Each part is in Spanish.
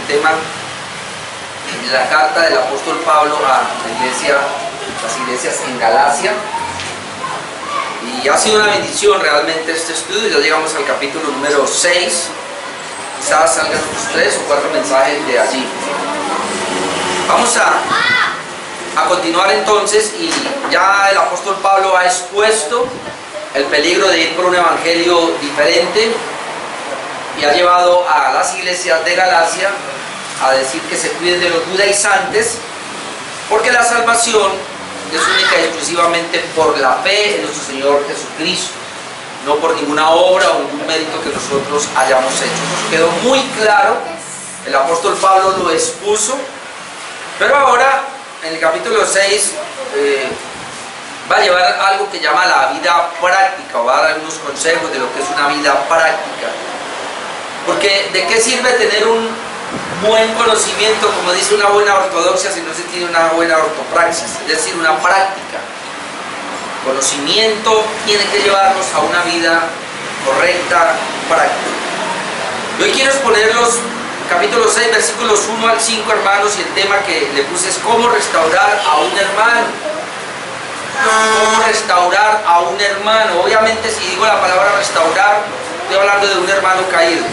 el tema de la carta del apóstol Pablo a las iglesias en Galacia. Y ha sido una bendición realmente este estudio. Ya llegamos al capítulo número 6. Quizás salgan unos 3 o 4 mensajes de allí. Vamos a continuar entonces, y ya el apóstol Pablo ha expuesto el peligro de ir por un evangelio diferente y ha llevado a las iglesias de Galacia a decir que se cuiden de los judaizantes, porque la salvación es única y exclusivamente por la fe en nuestro Señor Jesucristo, no por ninguna obra o ningún mérito que nosotros hayamos hecho. Nos quedó muy claro, el apóstol Pablo lo expuso, pero ahora en el capítulo 6 va a llevar algo que llama la vida práctica, o va a dar algunos consejos de lo que es una vida práctica. Porque ¿de qué sirve tener un buen conocimiento, como dice una buena ortodoxia, si no se tiene una buena ortopraxis, es decir, una práctica? Conocimiento tiene que llevarnos a una vida correcta, práctica. Yo hoy quiero exponerlos capítulo 6, versículos 1 al 5, hermanos, y el tema que le puse es cómo restaurar a un hermano. Cómo restaurar a un hermano. Obviamente, si digo la palabra restaurar, estoy hablando de un hermano caído.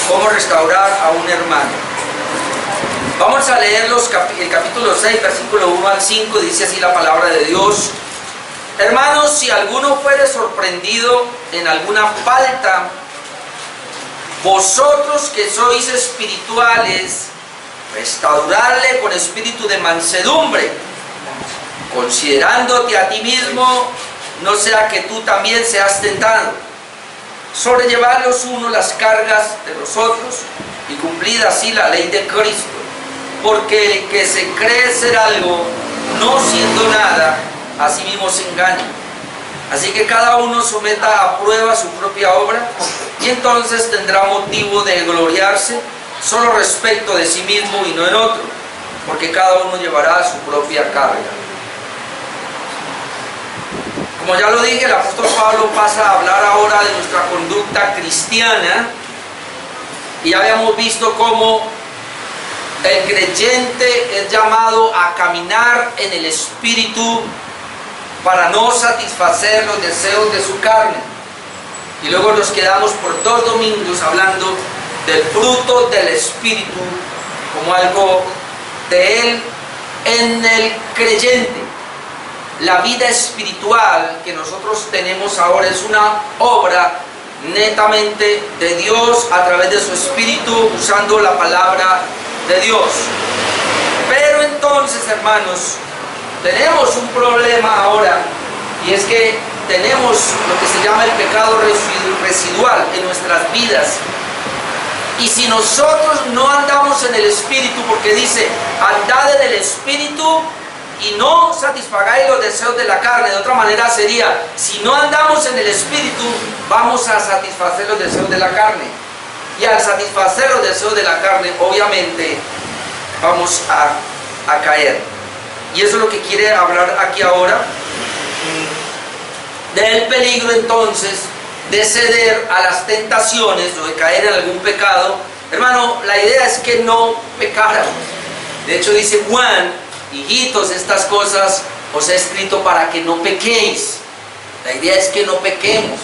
Cómo restaurar a un hermano. Vamos a leer el capítulo 6, versículo 1 al 5, dice así la palabra de Dios. Hermanos, si alguno fuere sorprendido en alguna falta, vosotros que sois espirituales, restaurarle con espíritu de mansedumbre, considerándote a ti mismo, no sea que tú también seas tentado. Sobrellevad los unos las cargas de los otros y cumplid así la ley de Cristo. Porque el que se cree ser algo, no siendo nada, a sí mismo se engaña. Así que cada uno someta a prueba su propia obra, y entonces tendrá motivo de gloriarse solo respecto de sí mismo y no en otro, porque cada uno llevará su propia carga. Como ya lo dije, el apóstol Pablo pasa a hablar ahora de nuestra conducta cristiana, y ya habíamos visto cómo el creyente es llamado a caminar en el Espíritu para no satisfacer los deseos de su carne. Y luego nos quedamos por 2 domingos hablando del fruto del Espíritu como algo de Él en el creyente. La vida espiritual que nosotros tenemos ahora es una obra netamente de Dios a través de su Espíritu, usando la palabra de Dios. Pero entonces, hermanos, tenemos un problema ahora, y es que tenemos lo que se llama el pecado residual en nuestras vidas. Y si nosotros no andamos en el Espíritu, porque dice, andad en el Espíritu y no satisfagáis los deseos de la carne. De otra manera sería, si no andamos en el Espíritu, vamos a satisfacer los deseos de la carne. Y al satisfacer los deseos de la carne, obviamente, vamos a caer. Y eso es lo que quiere hablar aquí ahora, del peligro entonces de ceder a las tentaciones o de caer en algún pecado. Hermano, la idea es que no pecáramos. De hecho dice Juan, hijitos, estas cosas os he escrito para que no pequéis. La idea es que no pequemos.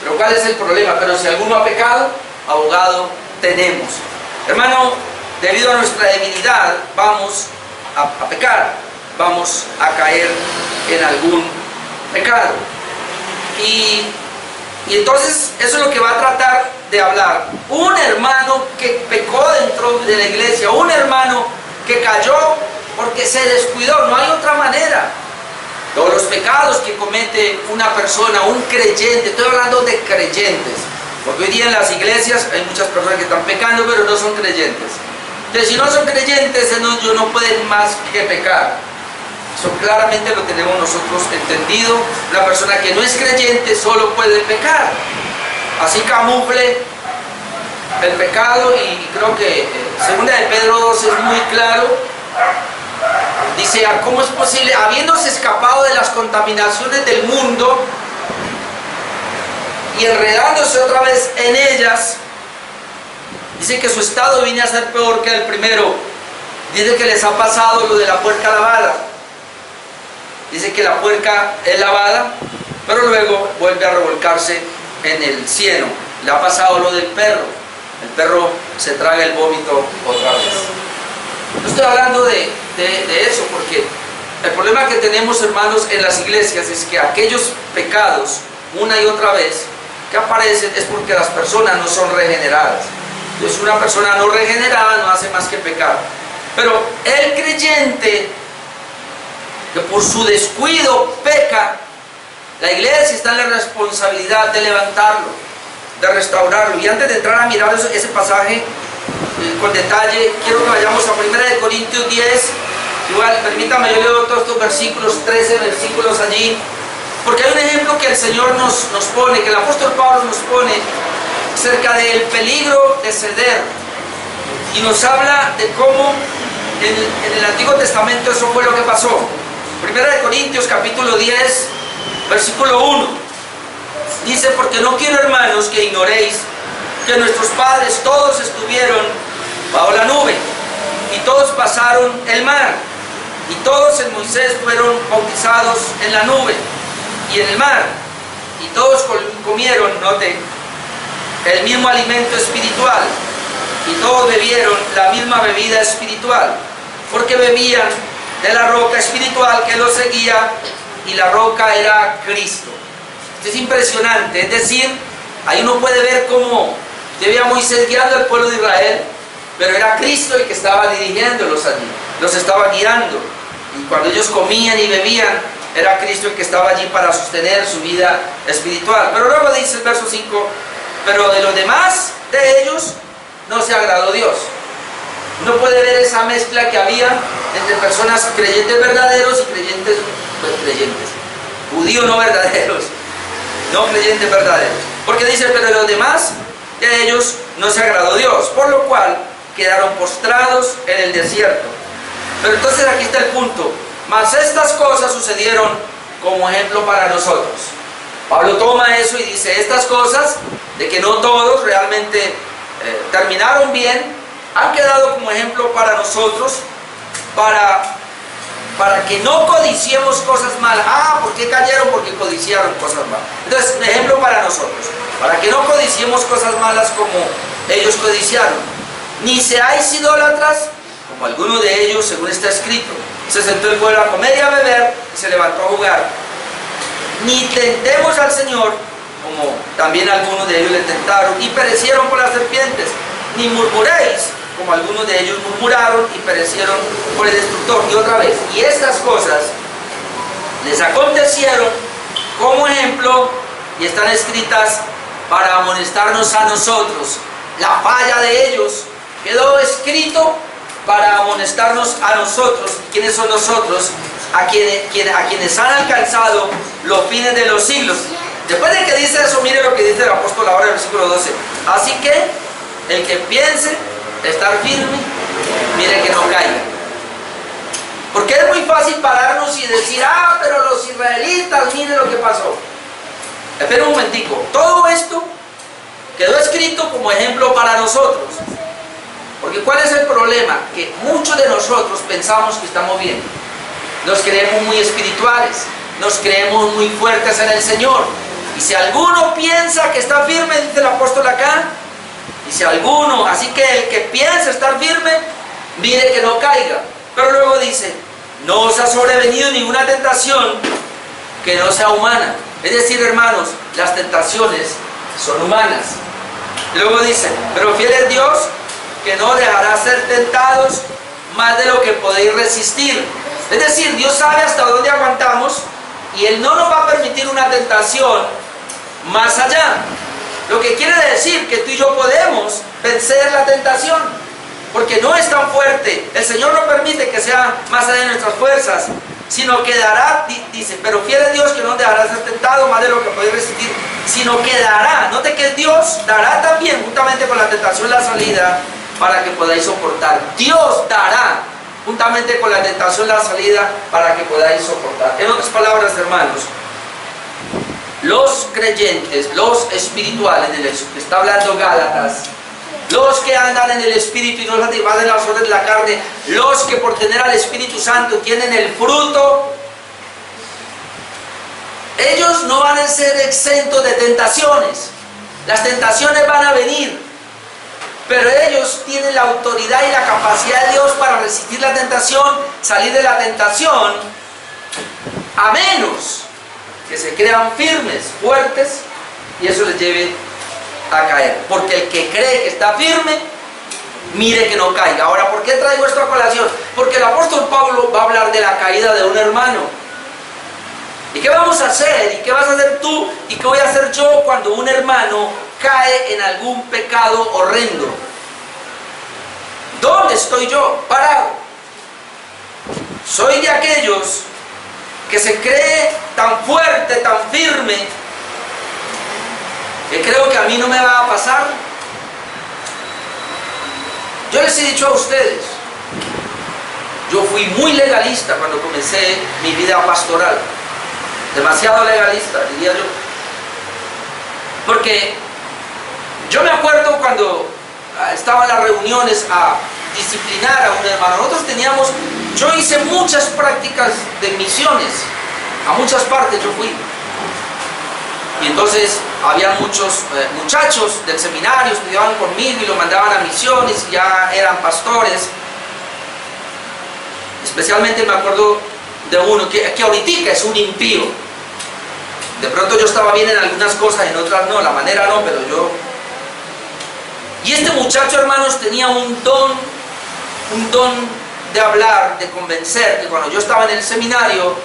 Pero ¿cuál es el problema? Pero si alguno ha pecado, abogado tenemos. Hermano, debido a nuestra debilidad vamos a pecar, vamos a caer en algún pecado. Y entonces eso es lo que va a tratar de hablar. Un hermano que pecó dentro de la iglesia, un hermano que cayó porque se descuidó, no hay otra manera. Todos los pecados que comete una persona, un creyente, estoy hablando de creyentes, porque hoy día en las iglesias hay muchas personas que están pecando pero no son creyentes. Entonces si no son creyentes, ellos no pueden más que pecar. Eso claramente lo tenemos nosotros entendido. Una persona que no es creyente solo puede pecar. Así camufle el pecado, y creo que segunda de Pedro 2 es muy claro. Dice, ¿cómo es posible? Habiéndose escapado de las contaminaciones del mundo y enredándose otra vez en ellas, Dice que su estado viene a ser peor que el primero. Dice que les ha pasado lo de la puerca lavada. Dice que la puerca es lavada, pero luego vuelve a revolcarse en el cieno. Le ha pasado lo del perro. El perro se traga el vómito otra vez. No estoy hablando de eso, porque el problema que tenemos, hermanos, en las iglesias es que aquellos pecados, una y otra vez, que aparecen es porque las personas no son regeneradas. Entonces una persona no regenerada no hace más que pecar. Pero el creyente que por su descuido peca, la iglesia está en la responsabilidad de levantarlo, de restaurarlo. Y antes de entrar a mirar ese pasaje con detalle, quiero que vayamos a 1 Corintios 10. Igual, permítame, yo leo todos estos versículos, 13 versículos allí, porque hay un ejemplo que el Señor nos pone, que el apóstol Pablo nos pone acerca del peligro de ceder, y nos habla de cómo en el Antiguo Testamento eso fue lo que pasó. 1 Corintios capítulo 10 versículo 1 dice: porque no quiero, hermanos, que ignoréis que nuestros padres todos estuvieron bajo la nube, y todos pasaron el mar, y todos en Moisés fueron bautizados en la nube y en el mar, y todos comieron, note, el mismo alimento espiritual, y todos bebieron la misma bebida espiritual, porque bebían de la roca espiritual que los seguía, y la roca era Cristo. Esto es impresionante. Es decir, ahí uno puede ver cómo debía Moisés guiando al pueblo de Israel, pero era Cristo el que estaba dirigiéndolos allí, los estaba guiando, y cuando ellos comían y bebían, era Cristo el que estaba allí para sostener su vida espiritual. Pero luego dice el verso 5: pero de los demás de ellos no se agradó Dios. Uno puede ver esa mezcla que había entre personas creyentes verdaderos y creyentes, judíos no verdaderos, no creyentes verdaderos. Porque dice: pero de los demás de ellos no se agradó Dios, por lo cual quedaron postrados en el desierto. Pero entonces aquí está el punto: mas estas cosas sucedieron como ejemplo para nosotros. Pablo toma eso y dice: estas cosas, de que no todos realmente terminaron bien, han quedado como ejemplo para nosotros, para que no codiciemos cosas malas. ¿Por qué cayeron? Porque codiciaron cosas malas. Entonces, un ejemplo para nosotros, para que no codiciemos cosas malas como ellos codiciaron. Ni seáis idólatras, como algunos de ellos, según está escrito: se sentó el pueblo a comer y a beber, y se levantó a jugar. Ni tentemos al Señor, como también algunos de ellos le tentaron, y perecieron por las serpientes. Ni murmuréis, como algunos de ellos murmuraron y perecieron por el destructor. Y otra vez: y estas cosas les acontecieron como ejemplo, y están escritas para amonestarnos a nosotros. La falla de ellos quedó escrito para amonestarnos a nosotros. ¿Quiénes son nosotros? A quienes han alcanzado los fines de los siglos. Después de que dice eso, mire lo que dice el apóstol ahora en el versículo 12: así que el que piense estar firme, mire que no caiga. Porque es muy fácil pararnos y decir: pero los israelitas, mire lo que pasó. Espera un momentico. Todo esto quedó escrito como ejemplo para nosotros. Porque ¿cuál es el problema? Que muchos de nosotros pensamos que estamos bien. Nos creemos muy espirituales, nos creemos muy fuertes en el Señor. Y si alguno piensa que está firme, dice el apóstol acá, dice alguno, así que el que piensa estar firme, mire que no caiga. Pero luego dice: no os ha sobrevenido ninguna tentación que no sea humana. Es decir, hermanos, las tentaciones son humanas. Y luego dice: pero fiel es Dios, que no dejará ser tentados más de lo que podéis resistir. Es decir, Dios sabe hasta dónde aguantamos, y Él no nos va a permitir una tentación más allá. Lo que quiere decir que tú y yo podemos vencer la tentación, porque no es tan fuerte. El Señor no permite que sea más allá de nuestras fuerzas, sino que dará, dice: pero fiel es Dios, que no dejará ser tentado más de lo que podéis resistir, sino que dará. Note que Dios dará también, juntamente con la tentación, la salida para que podáis soportar. Dios dará juntamente con la tentación la salida para que podáis soportar. En otras palabras, hermanos, los creyentes, los espirituales, de los que está hablando Gálatas, Los que andan en el Espíritu y no satisfacen las obras de la carne, los que por tener al Espíritu Santo tienen el fruto, ellos no van a ser exentos de tentaciones. Las tentaciones van a venir, pero ellos tienen la autoridad y la capacidad de Dios para resistir la tentación, salir de la tentación, a menos que se crean firmes, fuertes, y eso les lleve a caer. Porque el que cree que está firme, mire que no caiga. Ahora, ¿por qué traigo esto a colación? Porque el apóstol Pablo va a hablar de la caída de un hermano. ¿Y qué vamos a hacer? ¿Y qué vas a hacer tú? ¿Y qué voy a hacer yo cuando un hermano cae en algún pecado horrendo? ¿Dónde estoy yo parado? Soy de aquellos que se cree tan fuerte, tan firme, que creo que a mí no me va a pasar. Yo les he dicho a ustedes, yo fui muy legalista cuando comencé mi vida pastoral, demasiado legalista, diría yo, porque yo me acuerdo cuando estaba en las reuniones a disciplinar a un hermano. Nosotros teníamos, yo hice muchas prácticas de misiones, a muchas partes yo fui. Y entonces había muchos muchachos del seminario, estudiaban conmigo y lo mandaban a misiones, y ya eran pastores. Especialmente me acuerdo de uno que ahorita es un impío. De pronto yo estaba bien en algunas cosas, en otras no, la manera no, pero yo... Y este muchacho, hermanos, tenía un don de hablar, de convencer, que cuando yo estaba en el seminario,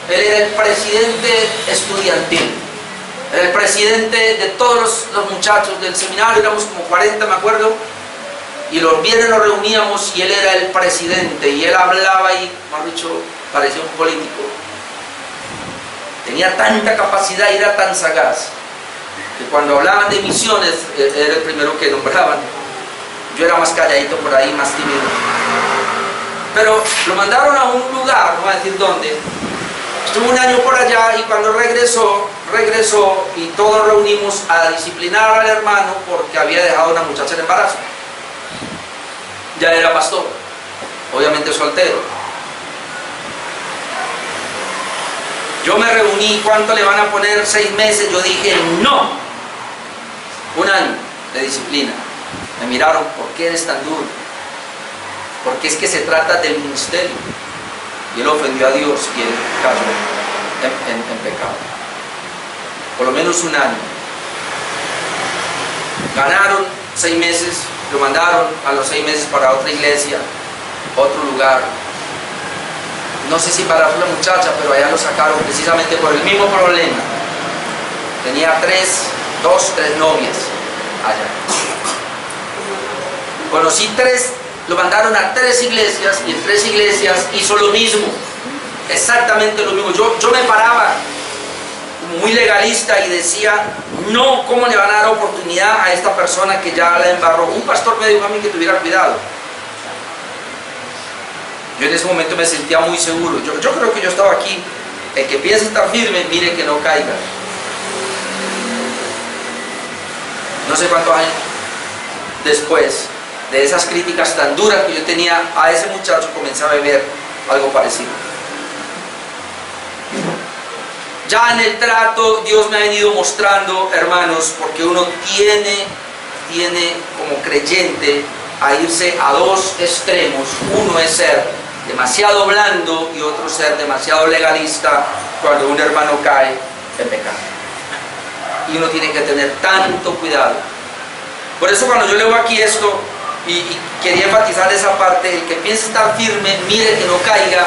él era el presidente estudiantil. Era el presidente de todos los muchachos del seminario, éramos como 40, me acuerdo, y los viernes nos reuníamos y él era el presidente, y él hablaba y, más dicho, parecía un político. Tenía tanta capacidad y era tan sagaz, que cuando hablaban de misiones, era el primero que nombraban. Yo era más calladito por ahí, más tímido. Pero lo mandaron a un lugar, no voy a decir dónde. Estuvo un año por allá y cuando regresó y todos reunimos a disciplinar al hermano porque había dejado a una muchacha en embarazo. Ya era pastor, obviamente soltero. Yo me reuní, ¿cuánto le van a poner? 6 meses. Yo dije, no. 1 año de disciplina. Me miraron, ¿por qué eres tan duro? Porque es que se trata del ministerio. Y él ofendió a Dios y él cayó en pecado. Por lo menos 1 año. Ganaron 6 meses, lo mandaron a los 6 meses para otra iglesia, otro lugar. No sé si para una muchacha, pero allá lo sacaron precisamente por el mismo problema. Tenía 2, 3 novias allá. Conocí 3, lo mandaron a 3 iglesias y en 3 iglesias hizo lo mismo, exactamente lo mismo. Yo me paraba muy legalista y decía, no, ¿cómo le van a dar oportunidad a esta persona que ya la embarró? Un pastor me dijo a mí que tuviera cuidado. Yo en ese momento me sentía muy seguro. Yo creo que yo estaba aquí. El que piensa estar firme, mire que no caiga. No sé cuántos años después de esas críticas tan duras que yo tenía a ese muchacho, comencé a beber algo parecido. Ya en el trato, Dios me ha venido mostrando, hermanos, porque uno tiene como creyente a irse a 2 extremos. Uno es ser demasiado blando y otro ser demasiado legalista cuando un hermano cae en pecado. Y uno tiene que tener tanto cuidado. Por eso cuando yo leo aquí esto y quería enfatizar esa parte, el que piense estar firme, mire que no caiga,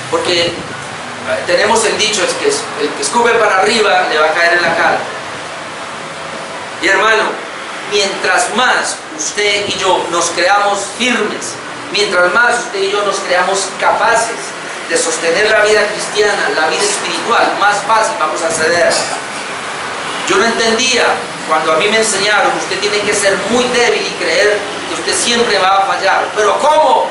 porque tenemos el dicho, es que el que escupe para arriba le va a caer en la cara. Y hermano, mientras más usted y yo nos creamos firmes, mientras más usted y yo nos creamos capaces de sostener la vida cristiana, la vida espiritual, más fácil vamos a ceder. Yo no entendía, cuando a mí me enseñaron, usted tiene que ser muy débil y creer que usted siempre va a fallar. ¿Pero cómo?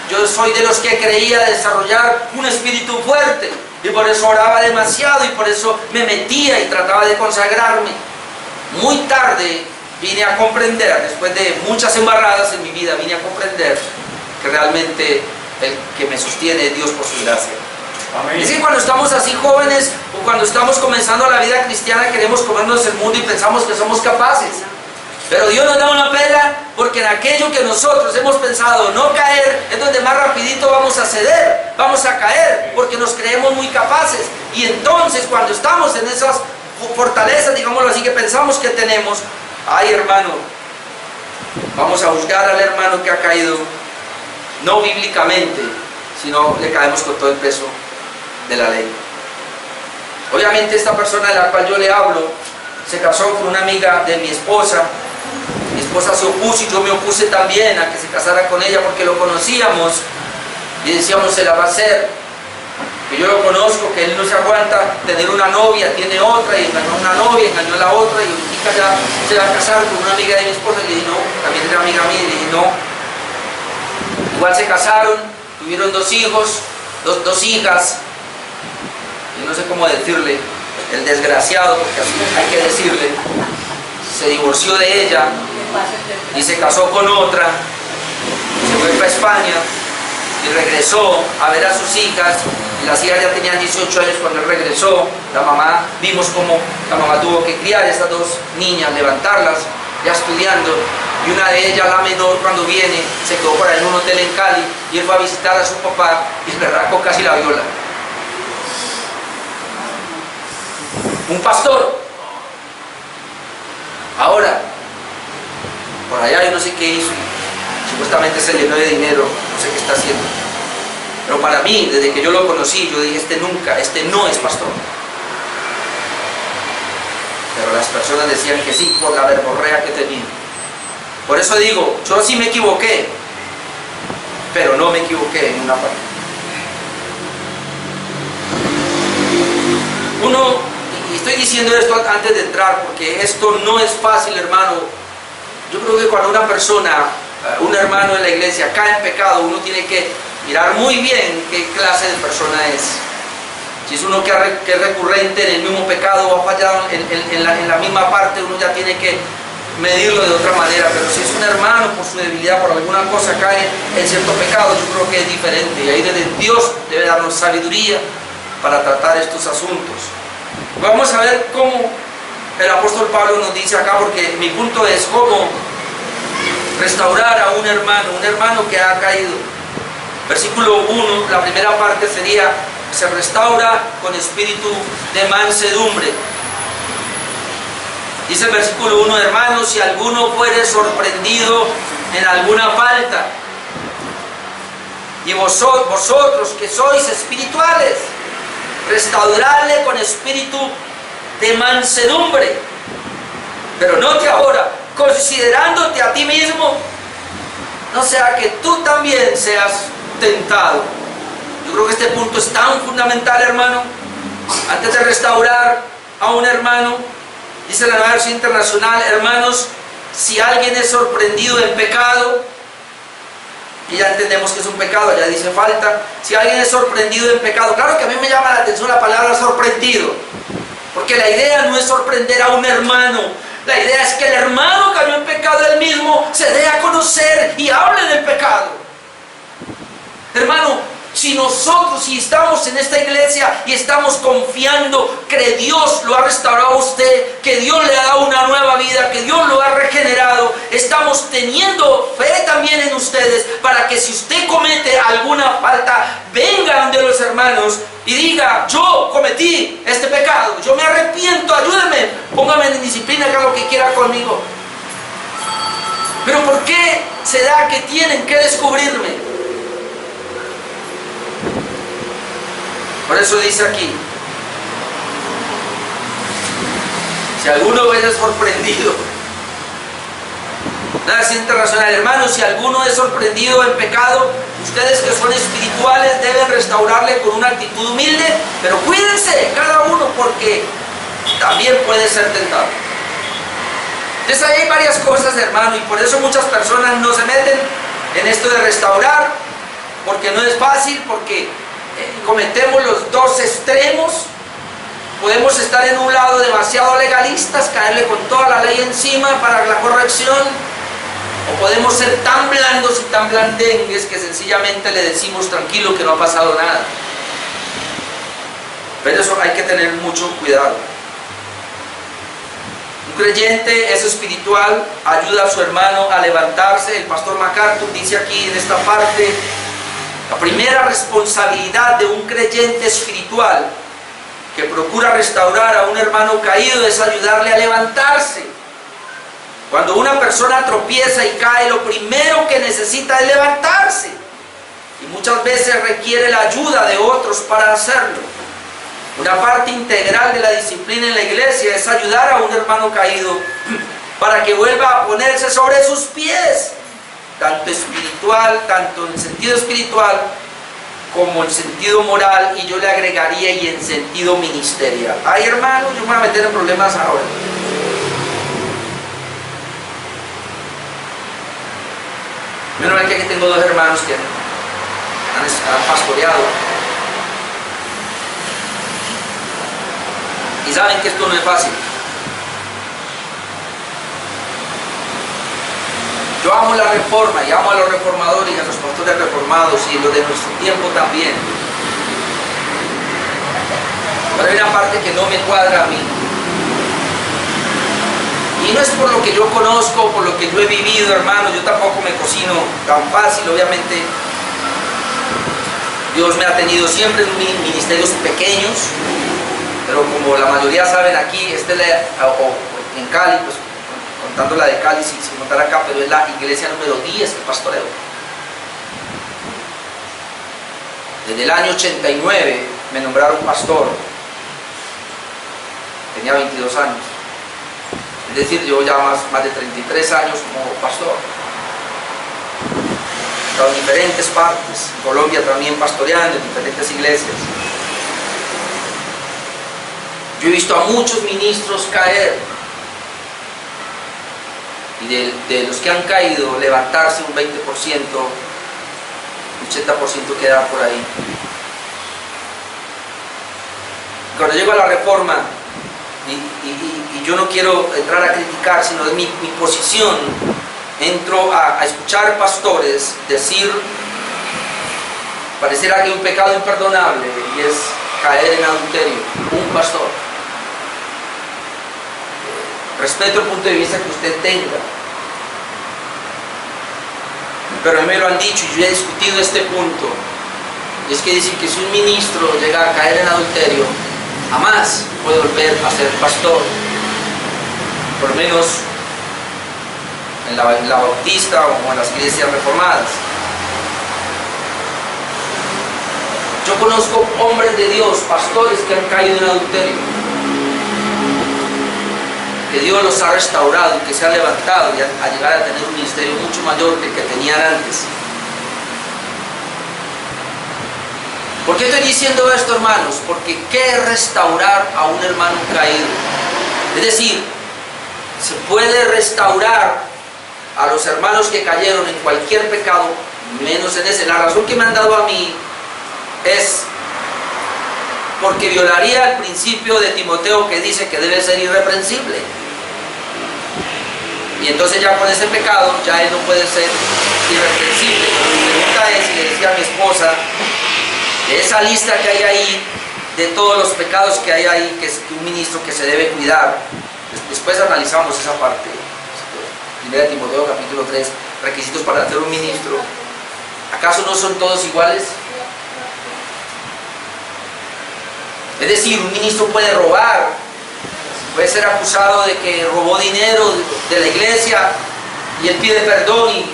Yo soy de los que creía desarrollar un espíritu fuerte y por eso oraba demasiado y por eso me metía y trataba de consagrarme. Muy tarde vine a comprender, después de muchas embarradas en mi vida, vine a comprender que realmente el que me sostiene es Dios por su gracia. Amén. Es que cuando estamos así jóvenes o cuando estamos comenzando la vida cristiana queremos comernos el mundo y pensamos que somos capaces. Pero Dios nos da una pela porque en aquello que nosotros hemos pensado no caer es donde más rapidito vamos a ceder, vamos a caer porque nos creemos muy capaces. Y entonces cuando estamos en esas fortalezas, digámoslo así, que pensamos que tenemos, ay hermano, vamos a juzgar al hermano que ha caído, no bíblicamente, sino le caemos con todo el peso de la ley. Obviamente esta persona de la cual yo le hablo se casó con una amiga de mi esposa. Mi esposa se opuso y yo me opuse también a que se casara con ella porque lo conocíamos y decíamos se la va a hacer, que yo lo conozco, que él no se aguanta tener una novia, tiene otra y engañó a una novia, engañó a la otra y ahorita ya se va a casar con una amiga de mi esposa. Y le dije no, también era amiga mía, y le dije no. Igual se casaron, tuvieron 2 hijos, dos hijas, y no sé cómo decirle, el desgraciado, porque así hay que decirle, se divorció de ella y se casó con otra, se fue para España y regresó a ver a sus hijas, y las hijas ya tenían 18 años cuando él regresó. La mamá, vimos cómo la mamá tuvo que criar a estas 2 niñas, levantarlas, ya estudiando, y una de ellas, la menor, cuando viene, se quedó por ahí en un hotel en Cali, y él fue a visitar a su papá, y el berraco casi la viola. Un pastor. Ahora, por allá yo no sé qué hizo, supuestamente se llenó de dinero, no sé qué está haciendo. Pero para mí, desde que yo lo conocí, yo dije, este no es pastor. Pero las personas decían que sí, por la verborrea que tenía. Por eso digo, yo sí me equivoqué, pero no me equivoqué en una parte. Y estoy diciendo esto antes de entrar, porque esto no es fácil, hermano. Yo creo que cuando una persona, un hermano en la iglesia cae en pecado, uno tiene que mirar muy bien qué clase de persona es. Si es uno que es recurrente en el mismo pecado o ha fallado en la misma parte, uno ya tiene que medirlo de otra manera. Pero si es un hermano por su debilidad, por alguna cosa cae en cierto pecado, yo creo que es diferente. Y ahí desde Dios debe darnos sabiduría para tratar estos asuntos. Vamos a ver cómo el apóstol Pablo nos dice acá, porque mi punto es cómo restaurar a un hermano que ha caído. Versículo 1, la primera parte sería: se restaura con espíritu de mansedumbre. Dice el versículo 1: hermanos, si alguno fuere sorprendido en alguna falta, y vosotros que sois espirituales, restaurarle con espíritu de mansedumbre. Pero note ahora, considerándote a ti mismo, no sea que tú también seas tentado. Yo creo que este punto es tan fundamental, hermano. Antes de restaurar a un hermano, dice la Nueva Versión Internacional: hermanos, si alguien es sorprendido en pecado, y ya entendemos que es un pecado, ya dice falta. Si alguien es sorprendido en pecado, claro que a mí me llama la atención la palabra sorprendido, porque la idea no es sorprender a un hermano, la idea es que el hermano cayó en pecado él mismo, se dé a conocer y hable del pecado. Hermano, si estamos en esta iglesia y estamos confiando que Dios lo ha restaurado a usted, que Dios le ha dado una nueva vida, que Dios lo ha regenerado, estamos teniendo fe también en ustedes para que si usted comete alguna falta, venga de los hermanos y diga: yo cometí este pecado, yo me arrepiento, ayúdenme, póngame en disciplina, haga lo que quiera conmigo. Pero ¿por qué se da que tienen que descubrirme? Por eso dice aquí: si alguno es sorprendido, la Versión Internacional, hermanos, si alguno es sorprendido en pecado, ustedes que son espirituales deben restaurarle con una actitud humilde, pero cuídense cada uno, porque también puede ser tentado. Entonces ahí hay varias cosas, hermano, y por eso muchas personas no se meten en esto de restaurar, porque no es fácil, porque cometemos los dos extremos. podemos estar en un lado demasiado legalistas, caerle con toda la ley encima para la corrección, o podemos ser tan blandos y tan blandengues que sencillamente le decimos tranquilo que no ha pasado nada. Pero eso hay que tener mucho cuidado. Un creyente es espiritual, ayuda a su hermano a levantarse. El pastor MacArthur dice aquí en esta parte: la primera responsabilidad de un creyente espiritual que procura restaurar a un hermano caído es ayudarle a levantarse. Cuando una persona tropieza y cae, lo primero que necesita es levantarse, y muchas veces requiere la ayuda de otros para hacerlo. Una parte integral de la disciplina en la iglesia es ayudar a un hermano caído para que vuelva a ponerse sobre sus pies, tanto en sentido espiritual como en sentido moral, y yo le agregaría y en sentido ministerial. Ay, hermano, yo me voy a meter en problemas ahora. Menos mal que aquí tengo dos hermanos que han pastoreado y saben que esto no es fácil. Yo amo la reforma y amo a los reformadores y a los pastores reformados y los de nuestro tiempo también. Pero hay una parte que no me cuadra a mí. Y no es por lo que yo conozco, por lo que yo he vivido, hermano. Yo tampoco me cocino tan fácil, obviamente. Dios me ha tenido siempre en ministerios pequeños, pero como la mayoría saben aquí, en Cali, pues contando la de Cali sin contar acá, pero es la iglesia número 10 que pastoreo. Desde el año 89 me nombraron pastor. Tenía 22 años. Es decir, yo ya más de 33 años como pastor. He estado en diferentes partes, en Colombia también pastoreando, en diferentes iglesias. Yo he visto a muchos ministros caer, y de los que han caído, levantarse un 20%, un 80% queda por ahí. Cuando llego a la reforma, y yo no quiero entrar a criticar, sino de mi posición, entro a escuchar pastores decir, pareciera que hay un pecado imperdonable, y es caer en adulterio. Un pastor. Respeto el punto de vista que usted tenga, pero a mí me lo han dicho y yo he discutido este punto, y es que dicen que si un ministro llega a caer en adulterio, jamás puede volver a ser pastor, por lo menos en la bautista o en las iglesias reformadas. Yo conozco hombres de Dios, pastores que han caído en adulterio, que Dios los ha restaurado y que se han levantado y a llegar a tener un ministerio mucho mayor que el que tenían antes. ¿Por qué estoy diciendo esto, hermanos? Porque ¿qué es restaurar a un hermano caído? Es decir, se puede restaurar a los hermanos que cayeron en cualquier pecado, menos en ese. La razón que me han dado a mí es porque violaría el principio de Timoteo que dice que debe ser irreprensible. Y entonces ya con ese pecado, ya él no puede ser irreprensible. Mi pregunta es, y le decía a mi esposa, de esa lista que hay ahí, de todos los pecados que hay ahí, que es un ministro que se debe cuidar, después analizamos esa parte. 1 Timoteo capítulo 3, requisitos para ser un ministro. ¿Acaso no son todos iguales? Es decir, un ministro puede robar, puede ser acusado de que robó dinero de la iglesia y él pide perdón y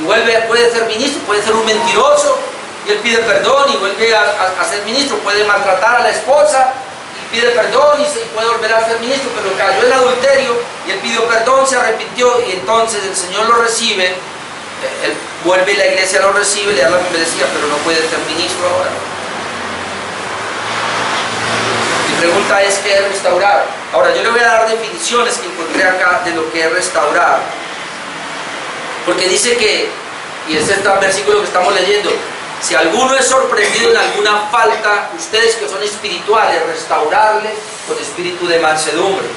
puede ser ministro, puede ser un mentiroso y él pide perdón y vuelve a ser ministro, puede maltratar a la esposa y pide perdón y puede volver a ser ministro, pero cayó en adulterio y él pidió perdón, se arrepintió y entonces el Señor lo recibe, él vuelve y la iglesia lo recibe, le da la membresía, pero no puede ser ministro ahora. Mi pregunta es, ¿qué es restaurar? Ahora, yo le voy a dar definiciones que encontré acá de lo que es restaurar. Porque dice que, y este es el versículo que estamos leyendo, Si alguno es sorprendido en alguna falta, ustedes que son espirituales, restaurarle con espíritu de mansedumbre.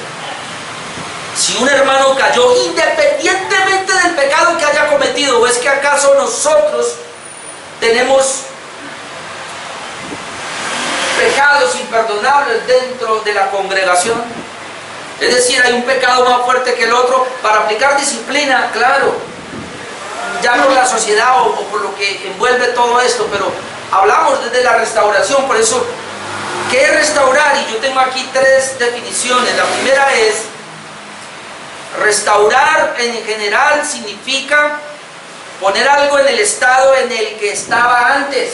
Si un hermano cayó, independientemente del pecado que haya cometido, ¿o es que acaso nosotros tenemos pecados imperdonables dentro de la congregación? Es decir, hay un pecado más fuerte que el otro. Para aplicar disciplina, claro, ya por la sociedad o por lo que envuelve todo esto, pero hablamos desde la restauración. Por eso, ¿qué es restaurar? Y yo tengo aquí 3 definiciones. La primera es: restaurar en general significa poner algo en el estado en el que estaba antes.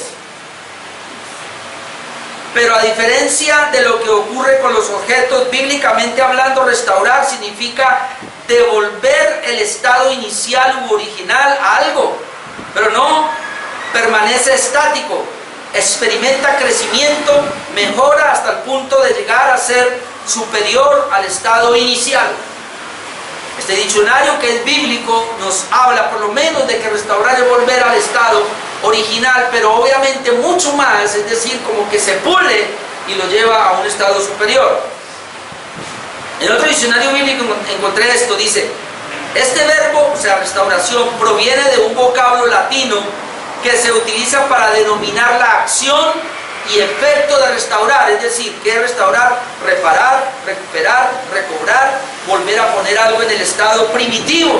Pero a diferencia de lo que ocurre con los objetos, bíblicamente hablando, restaurar significa devolver el estado inicial u original a algo, pero no permanece estático, experimenta crecimiento, mejora hasta el punto de llegar a ser superior al estado inicial. Este diccionario, que es bíblico, nos habla por lo menos de que restaurar es volver al estado original, pero obviamente mucho más, es decir, como que se pule y lo lleva a un estado superior. En otro diccionario bíblico encontré esto, dice: este verbo, o sea, restauración, proviene de un vocablo latino que se utiliza para denominar la acción y efecto de restaurar. Es decir, ¿qué es restaurar? Reparar, recuperar, recobrar, volver a poner algo en el estado primitivo.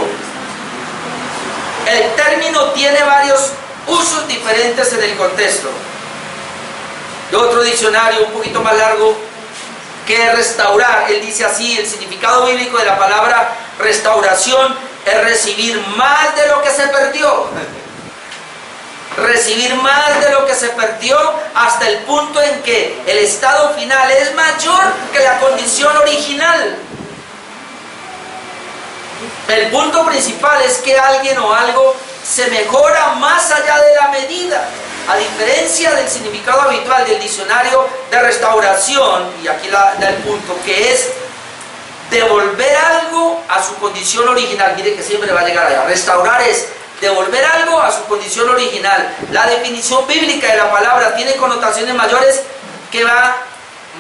El término tiene varios usos diferentes en el contexto. De otro diccionario un poquito más largo, ¿qué es restaurar? Él dice así: el significado bíblico de la palabra restauración es recibir más de lo que se perdió. Recibir más de lo que se perdió hasta el punto en que el estado final es mayor que la condición original. El punto principal es que alguien o algo se mejora más allá de la medida. A diferencia del significado habitual del diccionario de restauración, y aquí da el punto, que es devolver algo a su condición original. Mire que siempre va a llegar allá. Restaurar es devolver algo a su condición original. La definición bíblica de la palabra tiene connotaciones mayores que va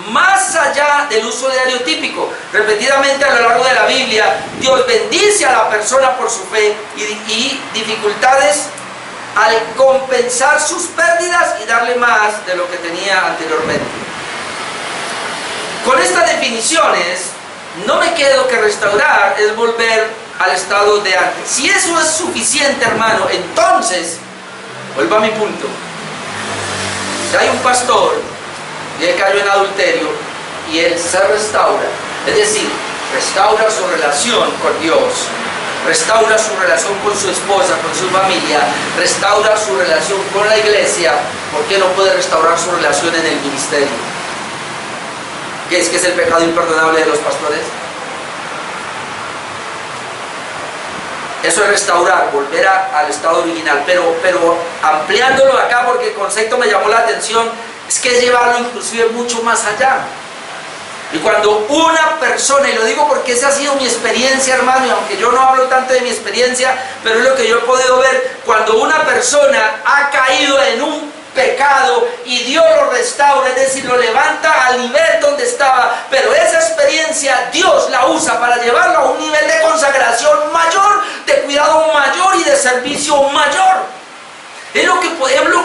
más allá del uso diario típico. Repetidamente a lo largo de la Biblia, Dios bendice a la persona por su fe y dificultades al compensar sus pérdidas y darle más de lo que tenía anteriormente. Con estas definiciones, no me quedo que restaurar es volver al estado de antes. Si eso es suficiente, hermano, entonces, vuelvo a mi punto. Si hay un pastor y él cayó en adulterio y él se restaura, es decir, restaura su relación con Dios, restaura su relación con su esposa, con su familia, restaura su relación con la iglesia, ¿por qué no puede restaurar su relación en el ministerio? ¿Qué es el pecado imperdonable de los pastores? Eso es restaurar, volver al estado original, pero ampliándolo acá, porque el concepto me llamó la atención, es que es llevarlo inclusive mucho más allá. Y cuando una persona, y lo digo porque esa ha sido mi experiencia, hermano, y aunque yo no hablo tanto de mi experiencia, pero es lo que yo he podido ver, cuando una persona ha caído en un pecado y Dios lo restaura, es decir, lo levanta al nivel donde estaba, pero esa experiencia Dios la usa para llevarlo a un nivel de consagración mayor, de cuidado mayor y de servicio mayor. Es lo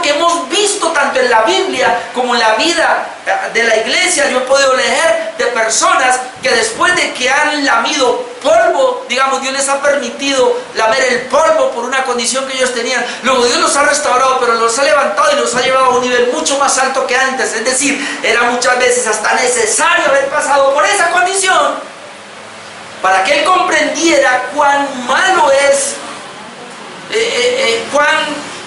que hemos visto tanto en la Biblia como en la vida de la iglesia. Yo he podido leer de personas que después de que han lamido polvo, digamos, Dios les ha permitido lamer el polvo por una condición que ellos tenían. Luego Dios los ha restaurado, pero los ha levantado y los ha llevado a un nivel mucho más alto que antes. Es decir, era muchas veces hasta necesario haber pasado por esa condición para que él comprendiera cuán malo es, cuán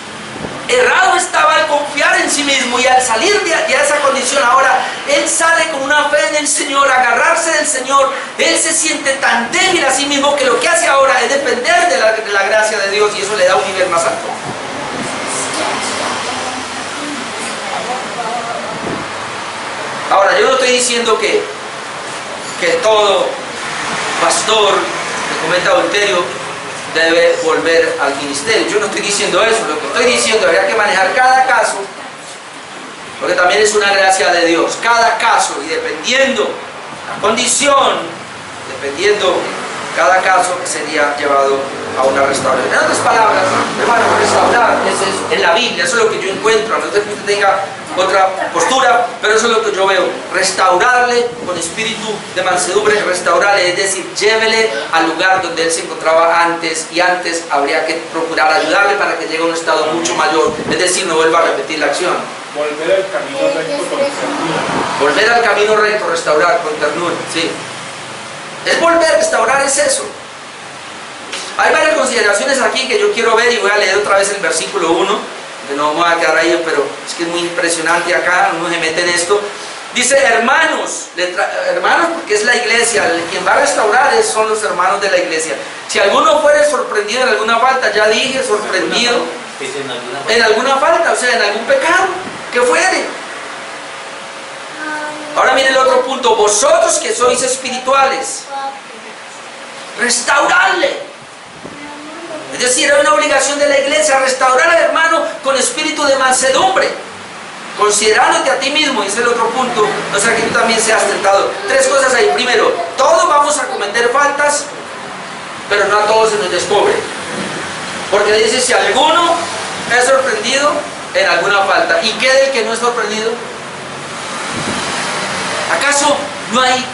errado estaba al confiar en sí mismo, y al salir de esa condición ahora él sale con una fe en el Señor, agarrarse del Señor. Él se siente tan débil a sí mismo que lo que hace ahora es depender de la gracia de Dios, y eso le da un nivel más alto. Ahora, yo no estoy diciendo que todo pastor que cometa adulterio debe volver al ministerio. Yo no estoy diciendo eso, lo que estoy diciendo es que hay que manejar cada caso, porque también es una gracia de Dios. Cada caso, y dependiendo la condición, dependiendo cada caso, sería llevado a una restauración. En otras palabras, hermano, restaurar, eso es en la Biblia, eso es lo que yo encuentro, a no ser que usted tenga otra postura, pero eso es lo que yo veo. Restaurarle con espíritu de mansedumbre, restaurarle, es decir, llévele al lugar donde él se encontraba antes, y antes habría que procurar ayudarle para que llegue a un estado mucho mayor, es decir, no vuelva a repetir la acción. Volver al camino recto con ternura. Volver al camino recto, restaurar con ternura, sí. Es volver, restaurar es eso. Hay varias consideraciones aquí que yo quiero ver, y voy a leer otra vez el versículo 1, que no vamos a quedar ahí, pero es que es muy impresionante acá, uno se mete en esto. Dice hermanos, hermanos porque es la iglesia, quien va a restaurar son los hermanos de la iglesia. Si alguno fuere sorprendido en alguna falta, ya dije, sorprendido en alguna falta, o sea, en algún pecado, que fuere. Ahora miren el otro punto, vosotros que sois espirituales, restaurarle. Es decir, es una obligación de la iglesia restaurar al hermano con espíritu de mansedumbre, considerándote a ti mismo, y ese es el otro punto, o sea que tú también seas tentado. Tres cosas ahí. Primero, todos vamos a cometer faltas, pero no a todos se nos descubre, porque dice, si alguno es sorprendido en alguna falta, ¿y qué del que no es sorprendido? ¿Acaso no hay,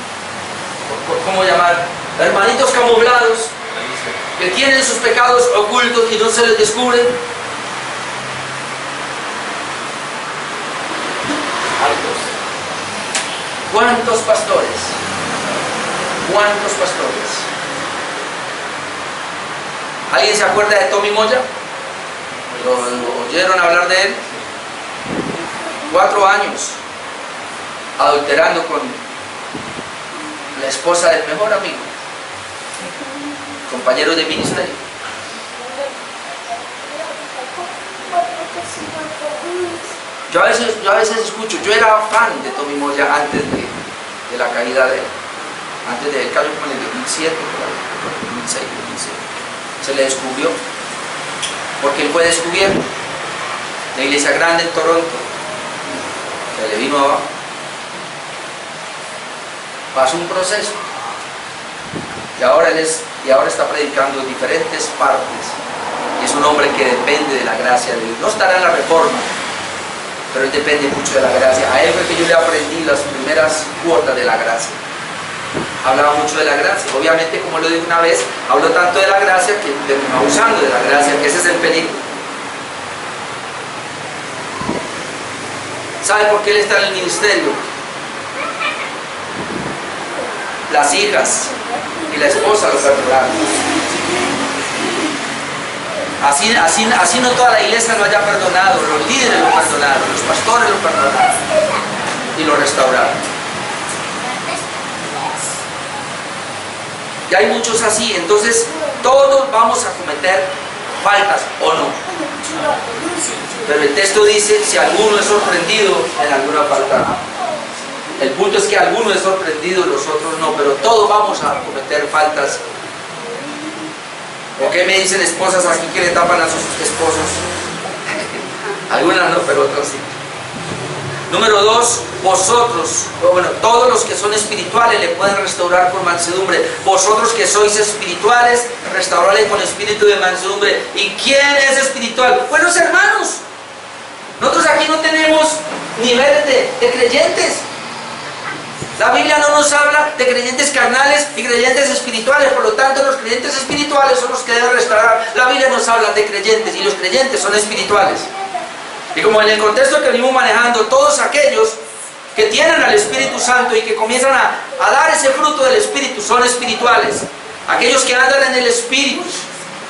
cómo llamar, hermanitos camuflados que tienen sus pecados ocultos y no se les descubren? ¿Cuántos pastores? ¿Cuántos pastores? ¿Alguien se acuerda de Tommy Moya? ¿Lo oyeron hablar de él? 4 años adulterando con la esposa del mejor amigo, compañero de ministerio. Yo a veces escucho, yo era fan de Tommy Moya antes de la caída de él, antes de él cayó como en el 2007, 2006, 2007. Se le descubrió, porque él fue descubierto. La iglesia grande en Toronto, se le vino abajo. Pasó un proceso y ahora está predicando en diferentes partes, y es un hombre que depende de la gracia de Dios. No estará en la reforma, pero él depende mucho de la gracia. A él fue que yo le aprendí las primeras cuotas de la gracia. Hablaba mucho de la gracia, obviamente, como lo dije una vez, habló tanto de la gracia que terminó abusando de la gracia, que ese es el peligro. ¿Sabe por qué él está en el ministerio? Las hijas y la esposa lo perdonaron. Así no toda la iglesia lo haya perdonado, los líderes lo perdonaron, los pastores lo perdonaron y lo restauraron. Y hay muchos así, entonces todos vamos a cometer faltas o no. Pero el texto dice, si alguno es sorprendido en alguna falta. El punto es que alguno es sorprendido y los otros no, pero todos vamos a cometer faltas. ¿O qué me dicen esposas aquí que le tapan a sus esposos? Algunas no, pero otras sí. Número 2, vosotros, todos los que son espirituales le pueden restaurar con mansedumbre. Vosotros que sois espirituales, restaurarle con espíritu de mansedumbre. ¿Y quién es espiritual? Buenos hermanos. Nosotros aquí no tenemos niveles de creyentes. La Biblia no nos habla de creyentes carnales y creyentes espirituales, por lo tanto los creyentes espirituales son los que deben restaurar. La Biblia nos habla de creyentes y los creyentes son espirituales. Y como en el contexto que venimos manejando, todos aquellos que tienen al Espíritu Santo y que comienzan a dar ese fruto del Espíritu son espirituales. Aquellos que andan en el Espíritu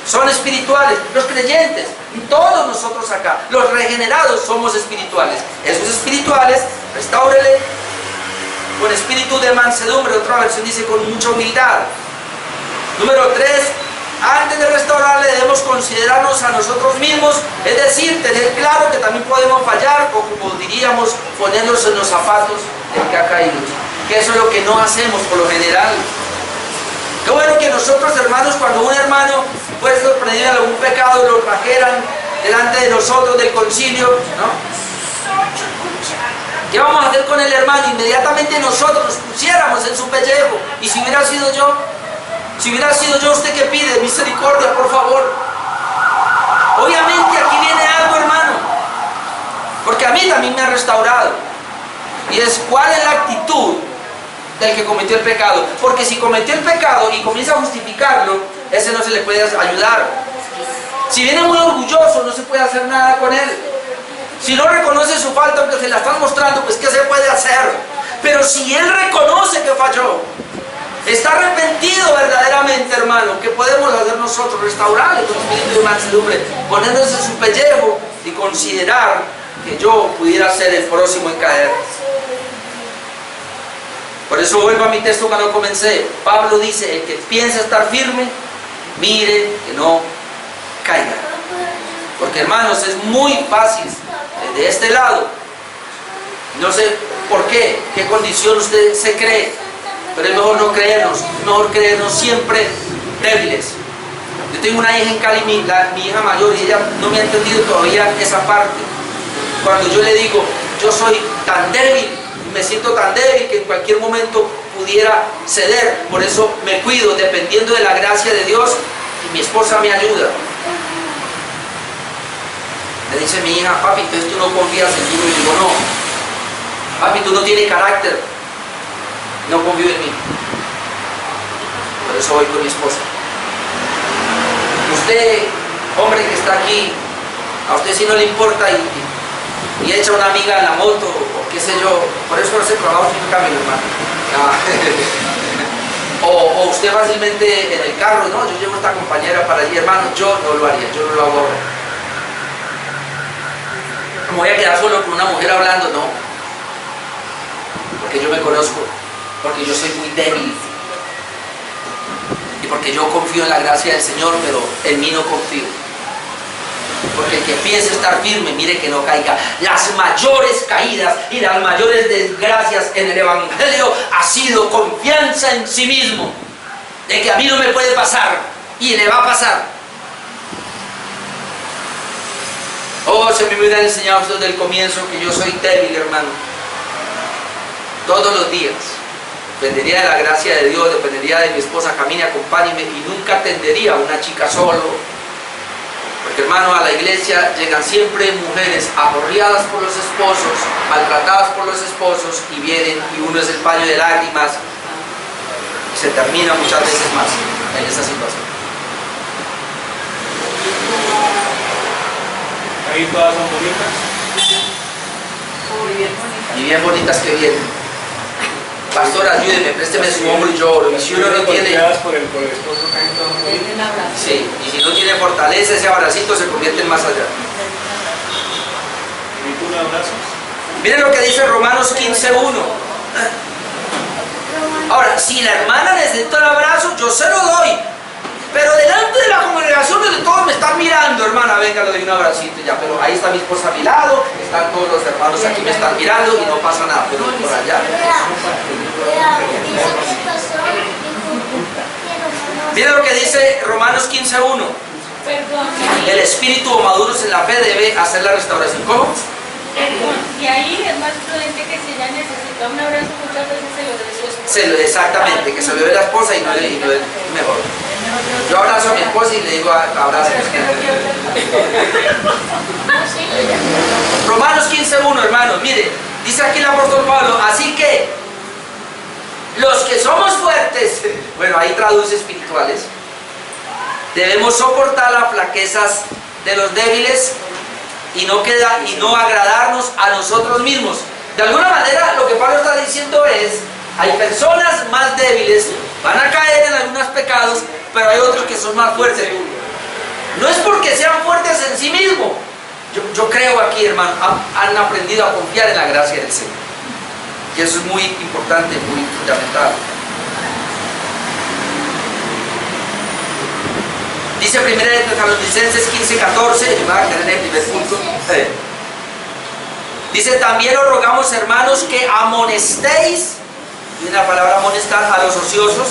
son espirituales. Los creyentes, y todos nosotros acá, los regenerados somos espirituales. Esos espirituales, restáurele con espíritu de mansedumbre. Otra versión dice con mucha humildad. Número 3, antes de restaurarle debemos considerarnos a nosotros mismos, es decir, tener claro que también podemos fallar, o como diríamos, ponernos en los zapatos del que ha caído, que eso es lo que no hacemos por lo general. Qué bueno que nosotros, hermanos, cuando un hermano fuese sorprendido en algún pecado, lo trajeran delante de nosotros del concilio, ¿no? ¿Qué vamos a hacer con el hermano? Inmediatamente nosotros nos pusiéramos en su pellejo. Y si hubiera sido yo, ¿usted qué pide? Misericordia, por favor. Obviamente aquí viene algo, hermano, porque a mí también me ha restaurado, y es cuál es la actitud del que cometió el pecado. Porque si cometió el pecado y comienza a justificarlo, ese no se le puede ayudar. Si viene muy orgulloso, no se puede hacer nada con él. Si no reconoce su falta, aunque se la están mostrando, pues ¿qué se puede hacer? Pero si él reconoce que falló, está arrepentido verdaderamente, hermano, ¿qué podemos hacer nosotros? Restaurarle con espíritu de mansedumbre, ponernos en su pellejo y considerar que yo pudiera ser el próximo en caer. Por eso vuelvo a mi texto cuando comencé. Pablo dice: el que piensa estar firme, mire que no caiga. Porque, hermanos, es muy fácil desde este lado, no sé por qué condición usted se cree, pero es mejor no creernos, es mejor creernos siempre débiles. Yo tengo una hija en Cali, mi hija mayor, y ella no me ha entendido todavía esa parte. Cuando yo le digo, yo soy tan débil, me siento tan débil que en cualquier momento pudiera ceder. Por eso me cuido, dependiendo de la gracia de Dios, y mi esposa me ayuda. Me dice mi hija: papi, entonces tú no confías en mí. Y digo: no, papi, tú no tienes carácter, no confío en mí. Por eso voy con mi esposa. Usted, hombre que está aquí, a usted si no le importa y echa una amiga en la moto, o qué sé yo, por eso no se trabaja sin camino, hermano. O usted fácilmente en el carro: no, yo llevo a esta compañera para allí, hermano, yo no lo haría, yo no lo hago. Me voy a quedar solo con una mujer hablando, no, porque yo me conozco, porque yo soy muy débil y porque yo confío en la gracia del Señor, pero en mí no confío. Porque el que piense estar firme, mire que no caiga. Las mayores caídas y las mayores desgracias en el Evangelio ha sido confianza en sí mismo, de que a mí no me puede pasar y le va a pasar. Oh, si a mí me hubieran enseñado desde el comienzo que yo soy débil, hermano, todos los días, dependería de la gracia de Dios, dependería de mi esposa, camine, acompáñeme, y nunca atendería a una chica solo. Porque, hermano, a la iglesia llegan siempre mujeres aporreadas por los esposos, maltratadas por los esposos, y vienen, y uno es el paño de lágrimas, y se termina muchas veces más en esa situación. Ahí todas son bonitas. Y bien bonitas que vienen. Pastor, ayúdeme, présteme su hombro y yo oro. Y si uno no tiene... por el esposo, caen todas bonitas. Sí, y si no tiene fortaleza, ese abracito se convierte en más allá. ¿Y tú un abrazo? Miren lo que dice Romanos 15:1. Ahora, si la hermana necesita un abrazo, yo se lo doy. Pero delante de la congregación donde todos me están mirando, hermana, venga, le doy un abracito ya. Pero ahí está mi esposa a mi lado, están todos los hermanos aquí me están mirando y no pasa nada. Pero por allá. Mira lo que dice Romanos 15:1. El espíritu maduros en la fe debe hacer la restauración. ¿Cómo? Y ahí es más prudente que si ella necesita un abrazo, muchas veces se lo dé su esposa. Exactamente, que se lo dé la esposa y no es mejor. Yo abrazo a mi esposa y le digo: abrazo. Romanos 15:1, hermanos, mire, dice aquí el apóstol Pablo: así que los que somos fuertes, bueno, ahí traduce espirituales, debemos soportar las flaquezas de los débiles y no agradarnos a nosotros mismos. De alguna manera, lo que Pablo está diciendo es: hay personas más débiles, van a caer en algunos pecados, pero hay otros que son más fuertes. No es porque sean fuertes en sí mismos. Yo creo aquí, hermano, han aprendido a confiar en la gracia del Señor. Y eso es muy importante, muy fundamental. Dice 1 Tesalonicenses 15:14, yo voy a quedar en el primer punto. Dice: también os rogamos, hermanos, que amonestéis, y la palabra amonestar, a los ociosos,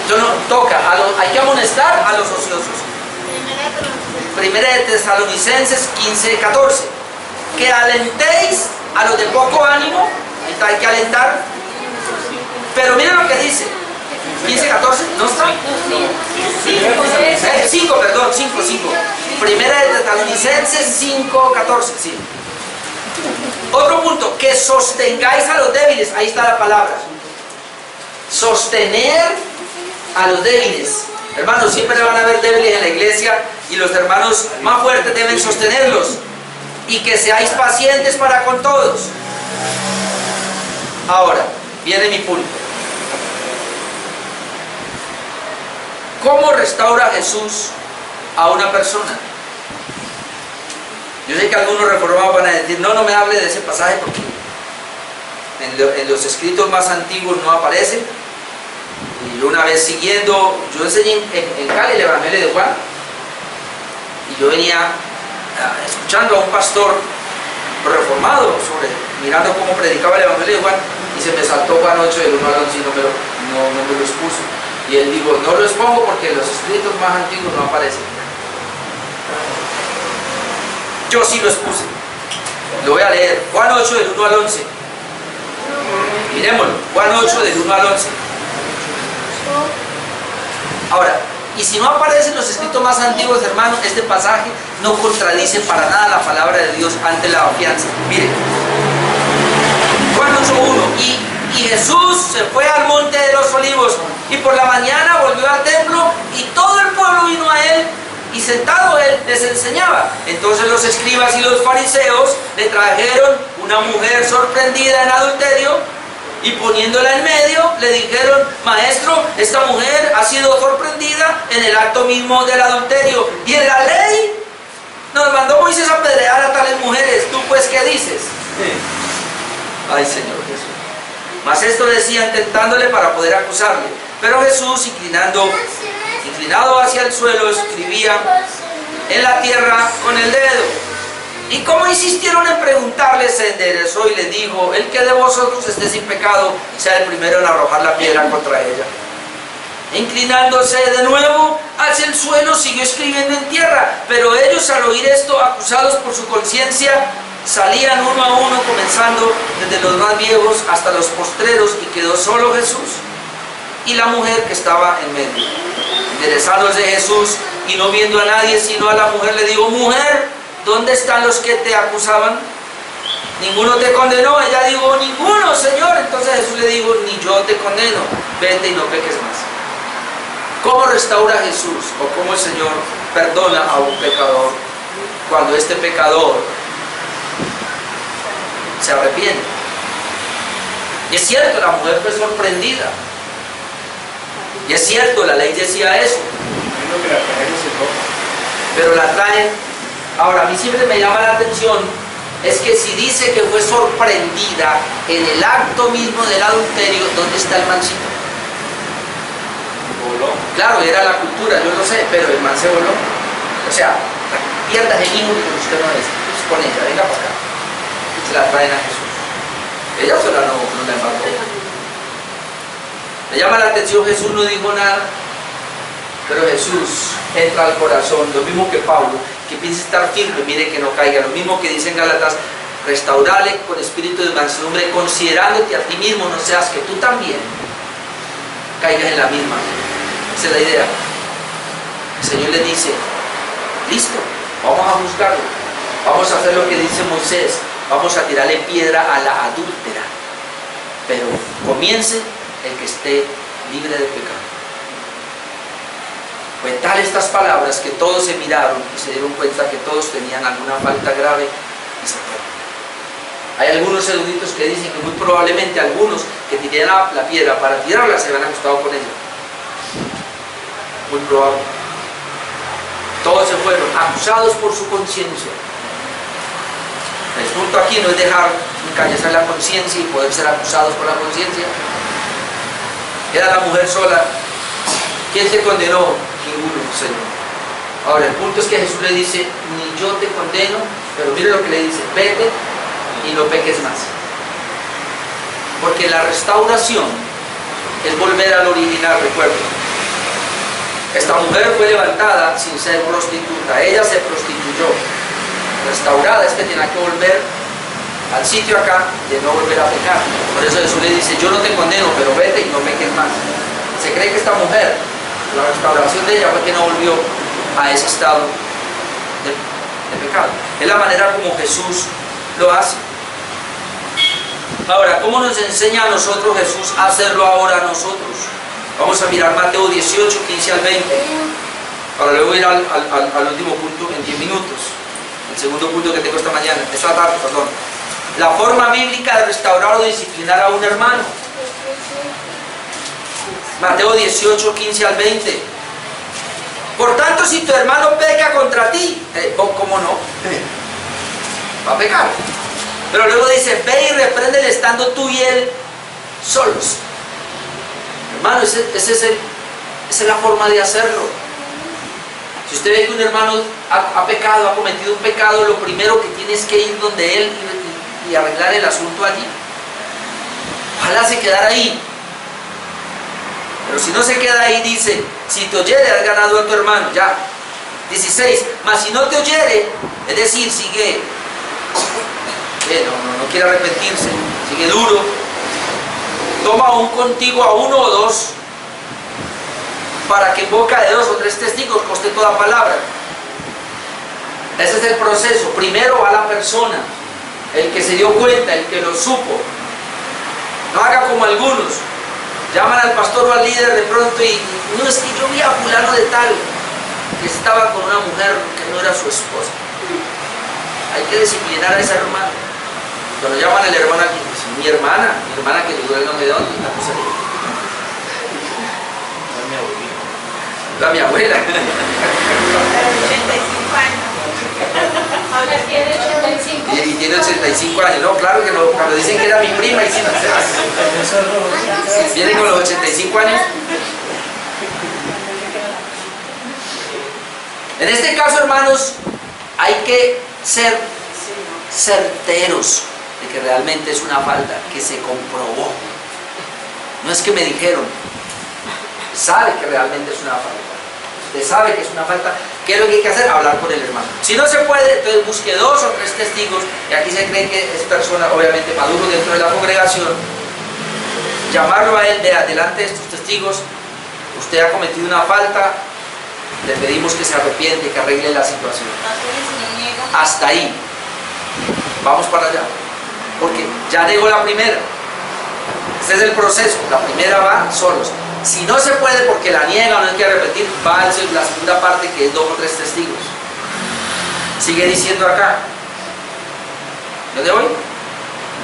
Yo no, toca, hay que amonestar a los ociosos. Primera de Tesalonicenses 15:14. Que alentéis a los de poco ánimo. Ahí está, hay que alentar. Pero miren lo que dice. 15:14, ¿no está? 5, perdón, 5. Primera de Tesalonicenses 5:14, sí. Otro punto, que sostengáis a los débiles. Ahí está la palabra. Sostener a los débiles. Hermanos, siempre van a haber débiles en la iglesia y los hermanos más fuertes deben sostenerlos. Y que seáis pacientes para con todos. Ahora, viene mi punto. ¿Cómo restaura Jesús a una persona? Yo sé que algunos reformados van a decir, no me hable de ese pasaje porque en los escritos más antiguos no aparece. Y yo una vez siguiendo, yo enseñé en Cali el Evangelio de Juan, y yo venía escuchando a un pastor reformado, mirando cómo predicaba el Evangelio de Juan, y se me saltó Juan 8 del 1 al 11 y no me lo expuso. Y él dijo, no lo expongo porque en los escritos más antiguos no aparecen. Yo sí lo expuse. Lo voy a leer. Juan 8 del 1 al 11. Miremoslo. Juan 8 del 1 al 11. Ahora, y si no aparece en los escritos más antiguos, hermanos, este pasaje no contradice para nada la palabra de Dios ante la confianza. Miren. Juan 8:1. Y Jesús se fue al monte de los olivos y por la mañana volvió al templo y todo el pueblo vino a él y sentado él les enseñaba. Entonces los escribas y los fariseos le trajeron una mujer sorprendida en adulterio y poniéndola en medio le dijeron, maestro, esta mujer ha sido sorprendida en el acto mismo del adulterio y en la ley nos mandó Moisés a apedrear a tales mujeres. ¿Tú pues qué dices? Ay, Señor Jesús. Mas esto decían tentándole para poder acusarle. Pero Jesús, inclinado hacia el suelo, escribía en la tierra con el dedo. Y como insistieron en preguntarle, se enderezó y le dijo, el que de vosotros esté sin pecado, sea el primero en arrojar la piedra contra ella. Inclinándose de nuevo hacia el suelo, siguió escribiendo en tierra. Pero ellos, al oír esto, acusados por su conciencia, salían uno a uno, comenzando desde los más viejos hasta los postreros, y quedó solo Jesús y la mujer que estaba en medio. Enderezándose Jesús y no viendo a nadie sino a la mujer, le dijo, mujer, ¿dónde están los que te acusaban? ¿Ninguno te condenó? Ella dijo, ninguno, Señor. Entonces Jesús le dijo, ni yo te condeno, vete y no peques más. ¿Cómo restaura Jesús o cómo el Señor perdona a un pecador cuando este pecador se arrepiente? Y es cierto, la mujer fue sorprendida. Y es cierto, la ley decía eso. Pero la traen. Ahora, a mí siempre me llama la atención es que si dice que fue sorprendida en el acto mismo del adulterio, ¿dónde está el mancito? Voló. Claro, era la cultura, yo lo sé, pero el man se voló. O sea, pierdas el hijo que usted no es. Pues con ella, venga para acá. Se la traen a Jesús. Ella sola no la embarcó. Me llama la atención, Jesús no dijo nada, pero Jesús entra al corazón, lo mismo que Pablo, que piensa estar firme, mire que no caiga, lo mismo que dice en Gálatas, restaurale con espíritu de mansedumbre, considerándote a ti mismo, no seas que tú también caigas en la misma. Esa es la idea. El Señor le dice, listo, vamos a buscarlo, vamos a hacer lo que dice Moisés, vamos a tirarle piedra a la adúltera, pero comience el que esté libre de pecado. Fue tal estas palabras que todos se miraron y se dieron cuenta que todos tenían alguna falta grave y se fueron. Hay algunos eruditos que dicen que muy probablemente algunos que tiraran la piedra para tirarla se habían acostado con ella. Muy probable. Todos se fueron acusados por su conciencia. El punto aquí no es dejar encallar la conciencia y poder ser acusados por la conciencia. Era la mujer sola. ¿Quién te condenó? Ninguno, Señor. Ahora, el punto es que Jesús le dice, ni yo te condeno, pero mire lo que le dice, vete y no peques más. Porque la restauración es volver al original, recuerdo. Esta mujer fue levantada sin ser prostituta, ella se prostituyó. Restaurada es que tenía que volver al sitio acá de no volver a pecar. Por eso Jesús le dice, yo no te condeno, pero vete y no peques más. Se cree que esta mujer, la restauración de ella fue que no volvió a ese estado de pecado. Es la manera como Jesús lo hace. Ahora, ¿cómo nos enseña a nosotros Jesús a hacerlo ahora a nosotros? Vamos a mirar Mateo 18, 15 al 20. Para luego ir al último punto en 10 minutos. El segundo punto que tengo esta tarde, perdón. La forma bíblica de restaurar o disciplinar a un hermano. Mateo 18, 15 al 20. Por tanto, si tu hermano peca contra ti, ¿cómo no? Va a pecar. Pero luego dice, ve y repréndele estando tú y él solos. Hermano, esa es la forma de hacerlo. Si usted ve que un hermano ha pecado, ha cometido un pecado, lo primero que tiene es que ir donde él y arreglar el asunto allí. Ojalá se quedara ahí. Pero si no se queda ahí, dice, si te oyere, has ganado a tu hermano. Ya. 16. Mas si no te oyere, es decir, sigue, no quiere arrepentirse, sigue duro. Toma aún contigo a uno o dos, para que en boca de 2 o 3 testigos conste toda palabra. Ese es el proceso. Primero va la persona, el que se dio cuenta, el que lo supo. No haga como algunos. Llaman al pastor o al líder de pronto y no, es que yo vi a fulano de tal que estaba con una mujer que no era su esposa. Hay que disciplinar a ese hermano. Cuando llaman al hermano aquí, dice, mi hermana que le duele no sé dónde, la cosa de mi abuela. 85 años. Ahora tiene 85. Y tiene 85 años. No, claro que no. Cuando dicen que era mi prima, y viene con los 85 años. En este caso, hermanos, hay que ser certeros de que realmente es una falta, que se comprobó. No es que me dijeron. Sabe que realmente es una falta. Usted sabe que es una falta. ¿Qué es lo que hay que hacer? Hablar con el hermano. Si no se puede, entonces busque 2 o 3 testigos, y aquí se cree que es persona obviamente maduro dentro de la congregación. Llamarlo a él delante de estos testigos. Usted ha cometido una falta, le pedimos que se arrepiente, que arregle la situación. Hasta ahí. Vamos para allá. Porque ya negó la primera. Este es el proceso. La primera va solos. Si no se puede porque la niega o no hay que arrepentir, va a la segunda parte, que es 2 o 3 testigos. Sigue diciendo acá. ¿Dónde voy?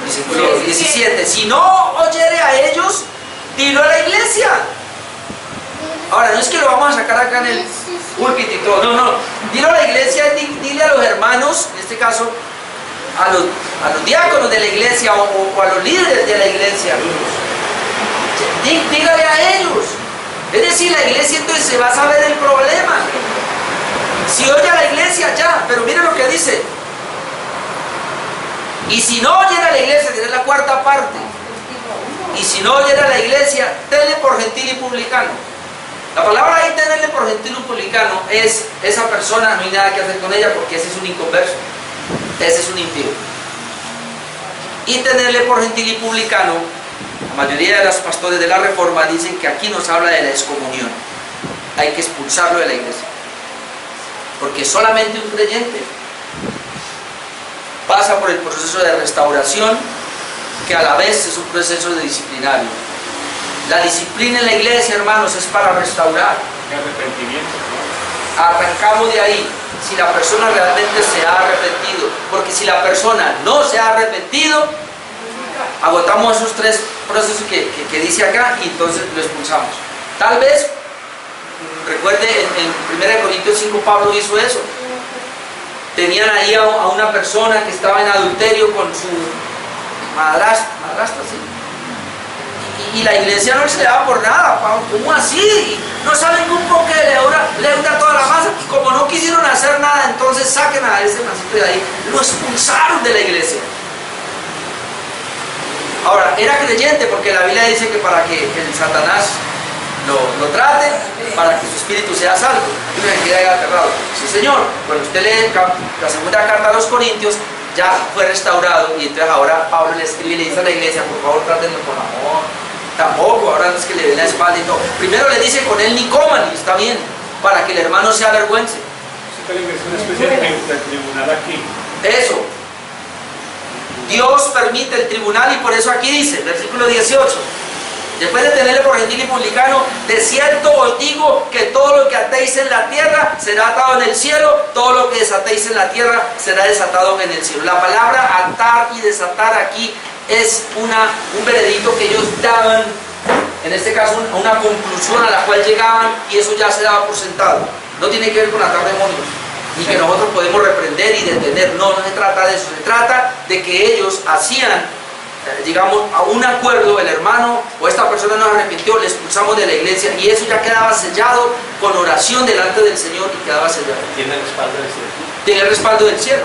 Versículo 17. Si no oyere a ellos, dilo a la iglesia. Ahora, no es que lo vamos a sacar acá en el púlpito y todo. No. Dilo a la iglesia, dile a los hermanos, en este caso, a los diáconos de la iglesia o a los líderes de la iglesia. Dígale a ellos. Es decir, la iglesia entonces se va a saber el problema. Si oye a la iglesia, ya. Pero mire lo que dice. Y si no oyera a la iglesia, tiene la cuarta parte. Y si no oyera a la iglesia, tenle por gentil y publicano. La palabra ahí, tenerle por gentil y publicano, es esa persona, no hay nada que hacer con ella porque ese es un inconverso. Ese es un impío. Y tenerle por gentil y publicano, la mayoría de los pastores de la Reforma dicen que aquí nos habla de la excomunión. Hay que expulsarlo de la iglesia. Porque solamente un creyente pasa por el proceso de restauración, que a la vez es un proceso de disciplinario. La disciplina en la iglesia, hermanos, es para restaurar. El arrepentimiento. Arrancamos de ahí. Si la persona realmente se ha arrepentido. Porque si la persona no se ha arrepentido, agotamos esos 3 procesos que dice acá y entonces lo expulsamos. Tal vez, recuerde, en 1 Corintios 5 Pablo hizo eso. Tenían ahí a una persona que estaba en adulterio con su madrastra, ¿sí? Y la iglesia no se le daba por nada. ¿Cómo así? No saben que un poco de leuda toda la masa. Como no quisieron hacer nada, entonces saquen a ese mancito de ahí. Lo expulsaron de la iglesia. Ahora, era creyente porque la Biblia dice que para que el Satanás lo trate para que su espíritu sea salvo. Y uno se queda ahí aterrado. Sí, Señor. Cuando usted lee la segunda carta a los Corintios, ya fue restaurado, y entonces ahora Pablo le escribe y le dice a la iglesia: por favor, trátenlo con amor. Tampoco, ahora no es que le den la espalda y todo. Primero le dice: con él ni coman, y está bien, para que el hermano se avergüence. Es una especie de tribunal aquí. Eso. Dios permite el tribunal, y por eso aquí dice, versículo 18: después de tenerle por gentil y publicano, de cierto os digo que todo lo que atéis en la tierra será atado en el cielo, todo lo que desatéis en la tierra será desatado en el cielo. La palabra atar y desatar aquí es un veredicto que ellos daban, en este caso una conclusión a la cual llegaban, y eso ya se daba por sentado. No tiene que ver con atar demonios, ni que nosotros podemos reprender y detener. No se trata de eso. Se trata de que ellos hacían, digamos, a un acuerdo: el hermano o esta persona nos arrepintió, le expulsamos de la iglesia, y eso ya quedaba sellado con oración delante del Señor, y quedaba sellado. Tiene el respaldo del cielo. Tiene el respaldo del cielo.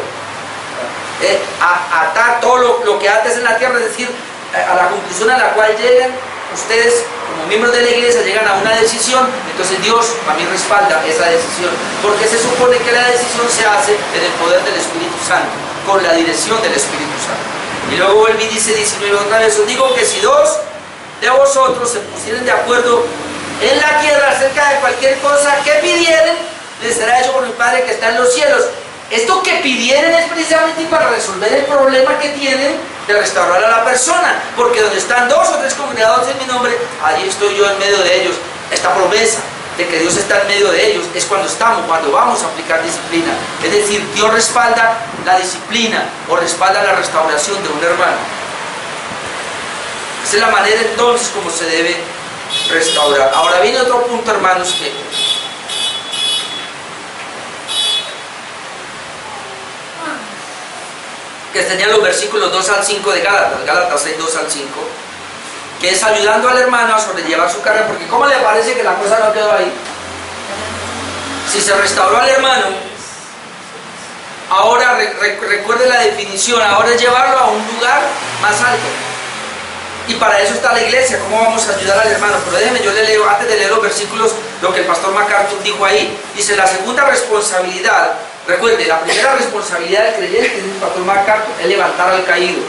Atar todo lo que ates en la tierra, es decir, a la conclusión a la cual lleguen ustedes como miembros de la iglesia, llegan a una decisión, entonces Dios también respalda esa decisión, porque se supone que la decisión se hace en el poder del Espíritu Santo, con la dirección del Espíritu Santo. Y luego vuelve y dice 19 otra vez: os digo que si dos de vosotros se pusieren de acuerdo en la tierra acerca de cualquier cosa que pidieren, les será hecho por mi Padre que está en los cielos. Esto que pidieren es precisamente para resolver el problema que tienen de restaurar a la persona, porque donde están dos o tres congregados en mi nombre, allí estoy yo en medio de ellos. Esta promesa de que Dios está en medio de ellos es cuando vamos a aplicar disciplina. Es decir, Dios respalda la disciplina o respalda la restauración de un hermano. Esa es la manera entonces como se debe restaurar. Ahora viene otro punto, hermanos, que tenían los versículos 2 al 5 de Gálatas 6, 2 al 5, que es ayudando al hermano a sobrellevar su carga, porque ¿cómo le parece que la cosa no quedó ahí? Si se restauró al hermano, ahora recuerde la definición, ahora es llevarlo a un lugar más alto, y para eso está la iglesia. ¿Cómo vamos a ayudar al hermano? Pero déjenme, yo le leo, antes de leer los versículos, lo que el pastor MacArthur dijo ahí. Dice: la segunda responsabilidad, recuerde, la primera responsabilidad del creyente, dice el pastor MacArthur, es levantar al caído.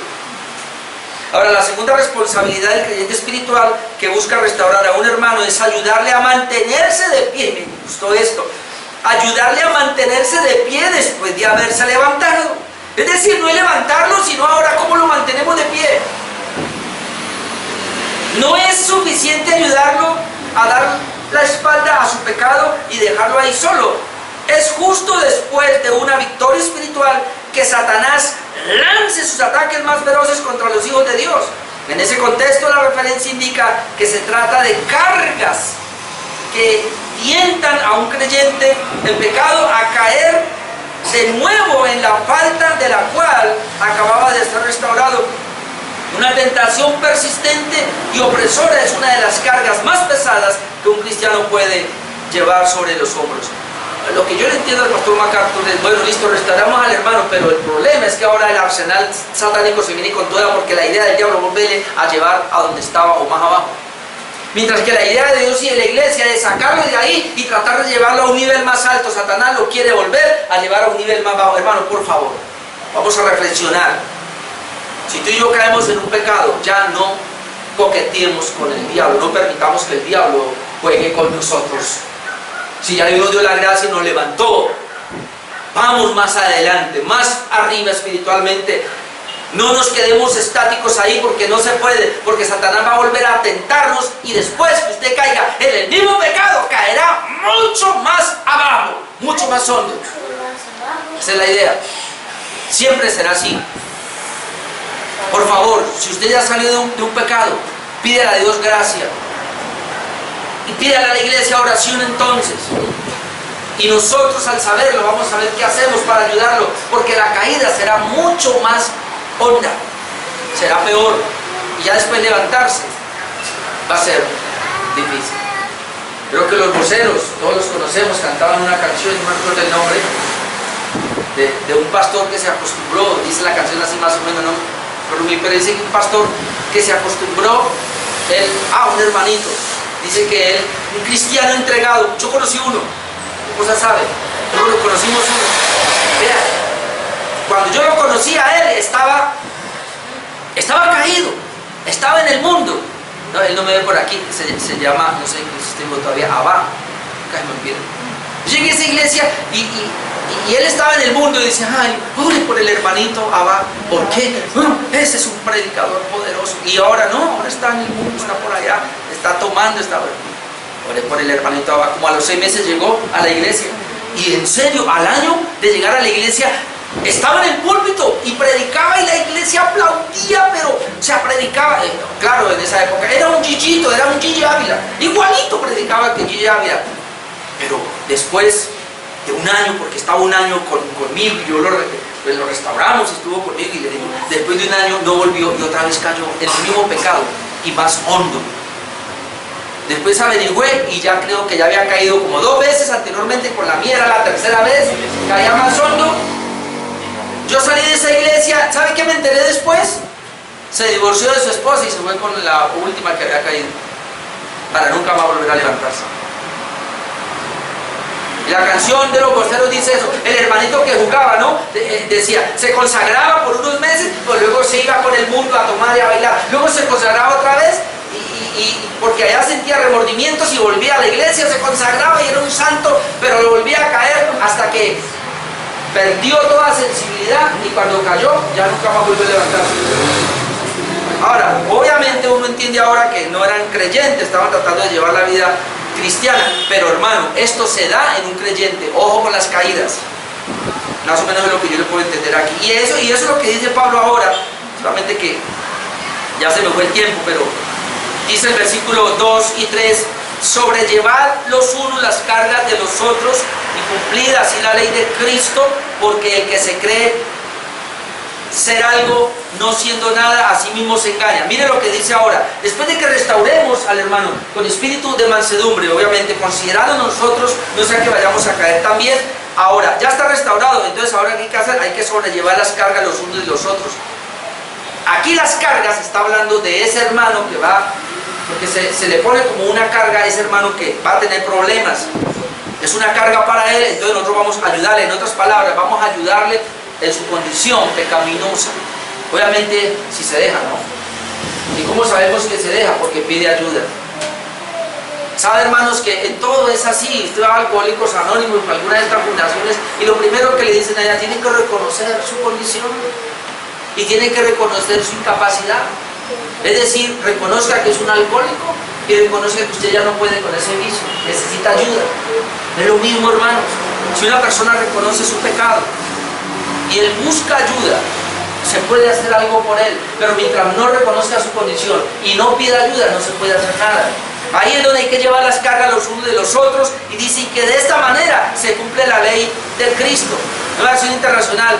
Ahora, la segunda responsabilidad del creyente espiritual que busca restaurar a un hermano es ayudarle a mantenerse de pie. Me gustó esto: ayudarle a mantenerse de pie después de haberse levantado. Es decir, no es levantarlo, sino ahora cómo lo mantenemos de pie. No es suficiente ayudarlo a dar la espalda a su pecado y dejarlo ahí solo. Es justo después de una victoria espiritual que Satanás lance sus ataques más feroces contra los hijos de Dios. En ese contexto, la referencia indica que se trata de cargas que tientan a un creyente en pecado a caer de nuevo en la falta de la cual acababa de ser restaurado. Una tentación persistente y opresora es una de las cargas más pesadas que un cristiano puede llevar sobre los hombros. Lo que yo le entiendo al pastor MacArthur es: bueno, listo, restauramos al hermano, pero el problema es que ahora el arsenal satánico se viene con toda, porque la idea del diablo volverle a llevar a donde estaba o más abajo. Mientras que la idea de Dios y de la iglesia es sacarlo de ahí y tratar de llevarlo a un nivel más alto. Satanás lo quiere volver a llevar a un nivel más bajo. Hermano, por favor, vamos a reflexionar. Si tú y yo caemos en un pecado, ya no coqueteemos con el diablo, no permitamos que el diablo juegue con nosotros. Si ya Dios nos dio la gracia y nos levantó, vamos más adelante, más arriba espiritualmente. No nos quedemos estáticos ahí, porque no se puede, porque Satanás va a volver a tentarnos, y después que usted caiga en el mismo pecado, caerá mucho más abajo, mucho más hondo. Esa es la idea. Siempre será así. Por favor, si usted ya salió de un pecado, pídele a Dios gracia. Y pídale a la iglesia oración entonces. Y nosotros, al saberlo, vamos a ver qué hacemos para ayudarlo, porque la caída será mucho más honda, será peor, y ya después levantarse va a ser difícil. Creo que los voceros, todos los conocemos, cantaban una canción, no me acuerdo el nombre, de un pastor que se acostumbró, dice la canción así más o menos, no, pero dice que un pastor que se acostumbró, un hermanito, dice que él un cristiano entregado. Yo conocí uno, cosa sabe, nosotros lo conocimos uno. Vea, cuando yo lo conocí a él, estaba caído, estaba en el mundo. No, él no me ve por aquí, se llama, no sé si tengo todavía, Abba, nunca me olvido. Llegué a esa iglesia y él estaba en el mundo y decía, ay, ore por el hermanito Abba. ¿Por qué? Bueno, ese es un predicador poderoso. Y ahora no, ahora está en el mundo, está por allá, está tomando, oré por el hermanito Abba. Como a los 6 meses llegó a la iglesia. Y en serio, al año de llegar a la iglesia, estaba en el púlpito y predicaba y la iglesia aplaudía, pero, o sea, predicaba, claro, en esa época, era un Gillito, era un Gigi Ávila, igualito predicaba que Gigi Ávila. Pero después de un año, porque estaba un año conmigo, y yo lo restauramos, estuvo conmigo, y le digo, después de un año no volvió y otra vez cayó en el mismo pecado y más hondo. Después averigüé y ya creo que ya había caído como 2 veces anteriormente, con la mía era la tercera vez, caía más hondo. Yo salí de esa iglesia, ¿sabe qué me enteré después? Se divorció de su esposa y se fue con la última que había caído, para nunca más volver a levantarse. Y la canción de los voceros dice eso, el hermanito que jugaba, ¿no? Decía, se consagraba por unos meses, pero luego se iba con el mundo a tomar y a bailar, luego se consagraba otra vez, y porque allá sentía remordimientos y volvía a la iglesia, se consagraba y era un santo, pero lo volvía a caer hasta que perdió toda sensibilidad y cuando cayó ya nunca más volvió a levantarse. Ahora, obviamente uno entiende ahora que no eran creyentes, estaban tratando de llevar la vida cristiana, pero hermano, esto se da en un creyente. Ojo con las caídas, más o menos es lo que yo le puedo entender aquí, y eso es lo que dice Pablo ahora, solamente que ya se me fue el tiempo, pero dice el versículo 2 y 3, sobrellevad los unos las cargas de los otros y cumplid así la ley de Cristo, porque el que se cree ser algo no siendo nada, a sí mismo se engaña. Mire lo que dice ahora, después de que restauremos al hermano con espíritu de mansedumbre, obviamente considerando nosotros, no sea que vayamos a caer también. Ahora, ya está restaurado, entonces ahora ¿qué hay que hacer? Hay que sobrellevar las cargas los unos y los otros. Aquí las cargas está hablando de ese hermano que va, porque se le pone como una carga a ese hermano que va a tener problemas. Es una carga para él, entonces nosotros vamos a ayudarle, en otras palabras, vamos a ayudarle en su condición pecaminosa. Obviamente, si se deja, ¿no? ¿Y cómo sabemos que se deja? Porque pide ayuda. ¿Sabe, hermanos, que en todo es así? Usted va a Alcohólicos Anónimos o alguna de estas fundaciones y lo primero que le dicen allá, tienen que reconocer su condición y tienen que reconocer su incapacidad. Es decir, reconozca que es un alcohólico y reconozca que usted ya no puede con ese vicio, necesita ayuda. Es lo mismo, hermanos. Si una persona reconoce su pecado y él busca ayuda, se puede hacer algo por él, pero mientras no reconozca su condición y no pida ayuda, no se puede hacer nada. Ahí es donde hay que llevar las cargas los unos de los otros, y dicen que de esta manera se cumple la ley de Cristo. Nueva Acción Internacional,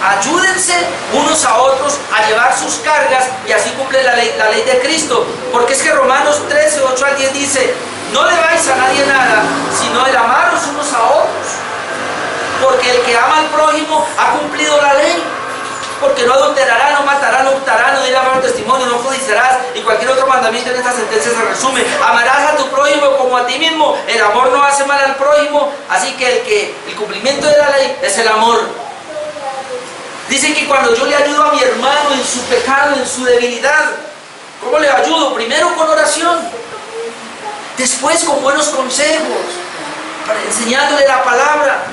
ayúdense unos a otros a llevar sus cargas y así cumple la ley de Cristo. Porque es que Romanos 13, 8 al 10 dice, no debáis a nadie nada, sino el amaros unos a otros. Porque el que ama al prójimo ha cumplido la ley. Porque no adulterará, no matará, no hurtará, no dirá malo testimonio, no codiciarás, y cualquier otro mandamiento en esta sentencia se resume. Amarás a tu prójimo como a ti mismo. El amor no hace mal al prójimo, así que el cumplimiento de la ley es el amor. Dice que cuando yo le ayudo a mi hermano en su pecado, en su debilidad, ¿cómo le ayudo? Primero con oración, después con buenos consejos, enseñándole la palabra,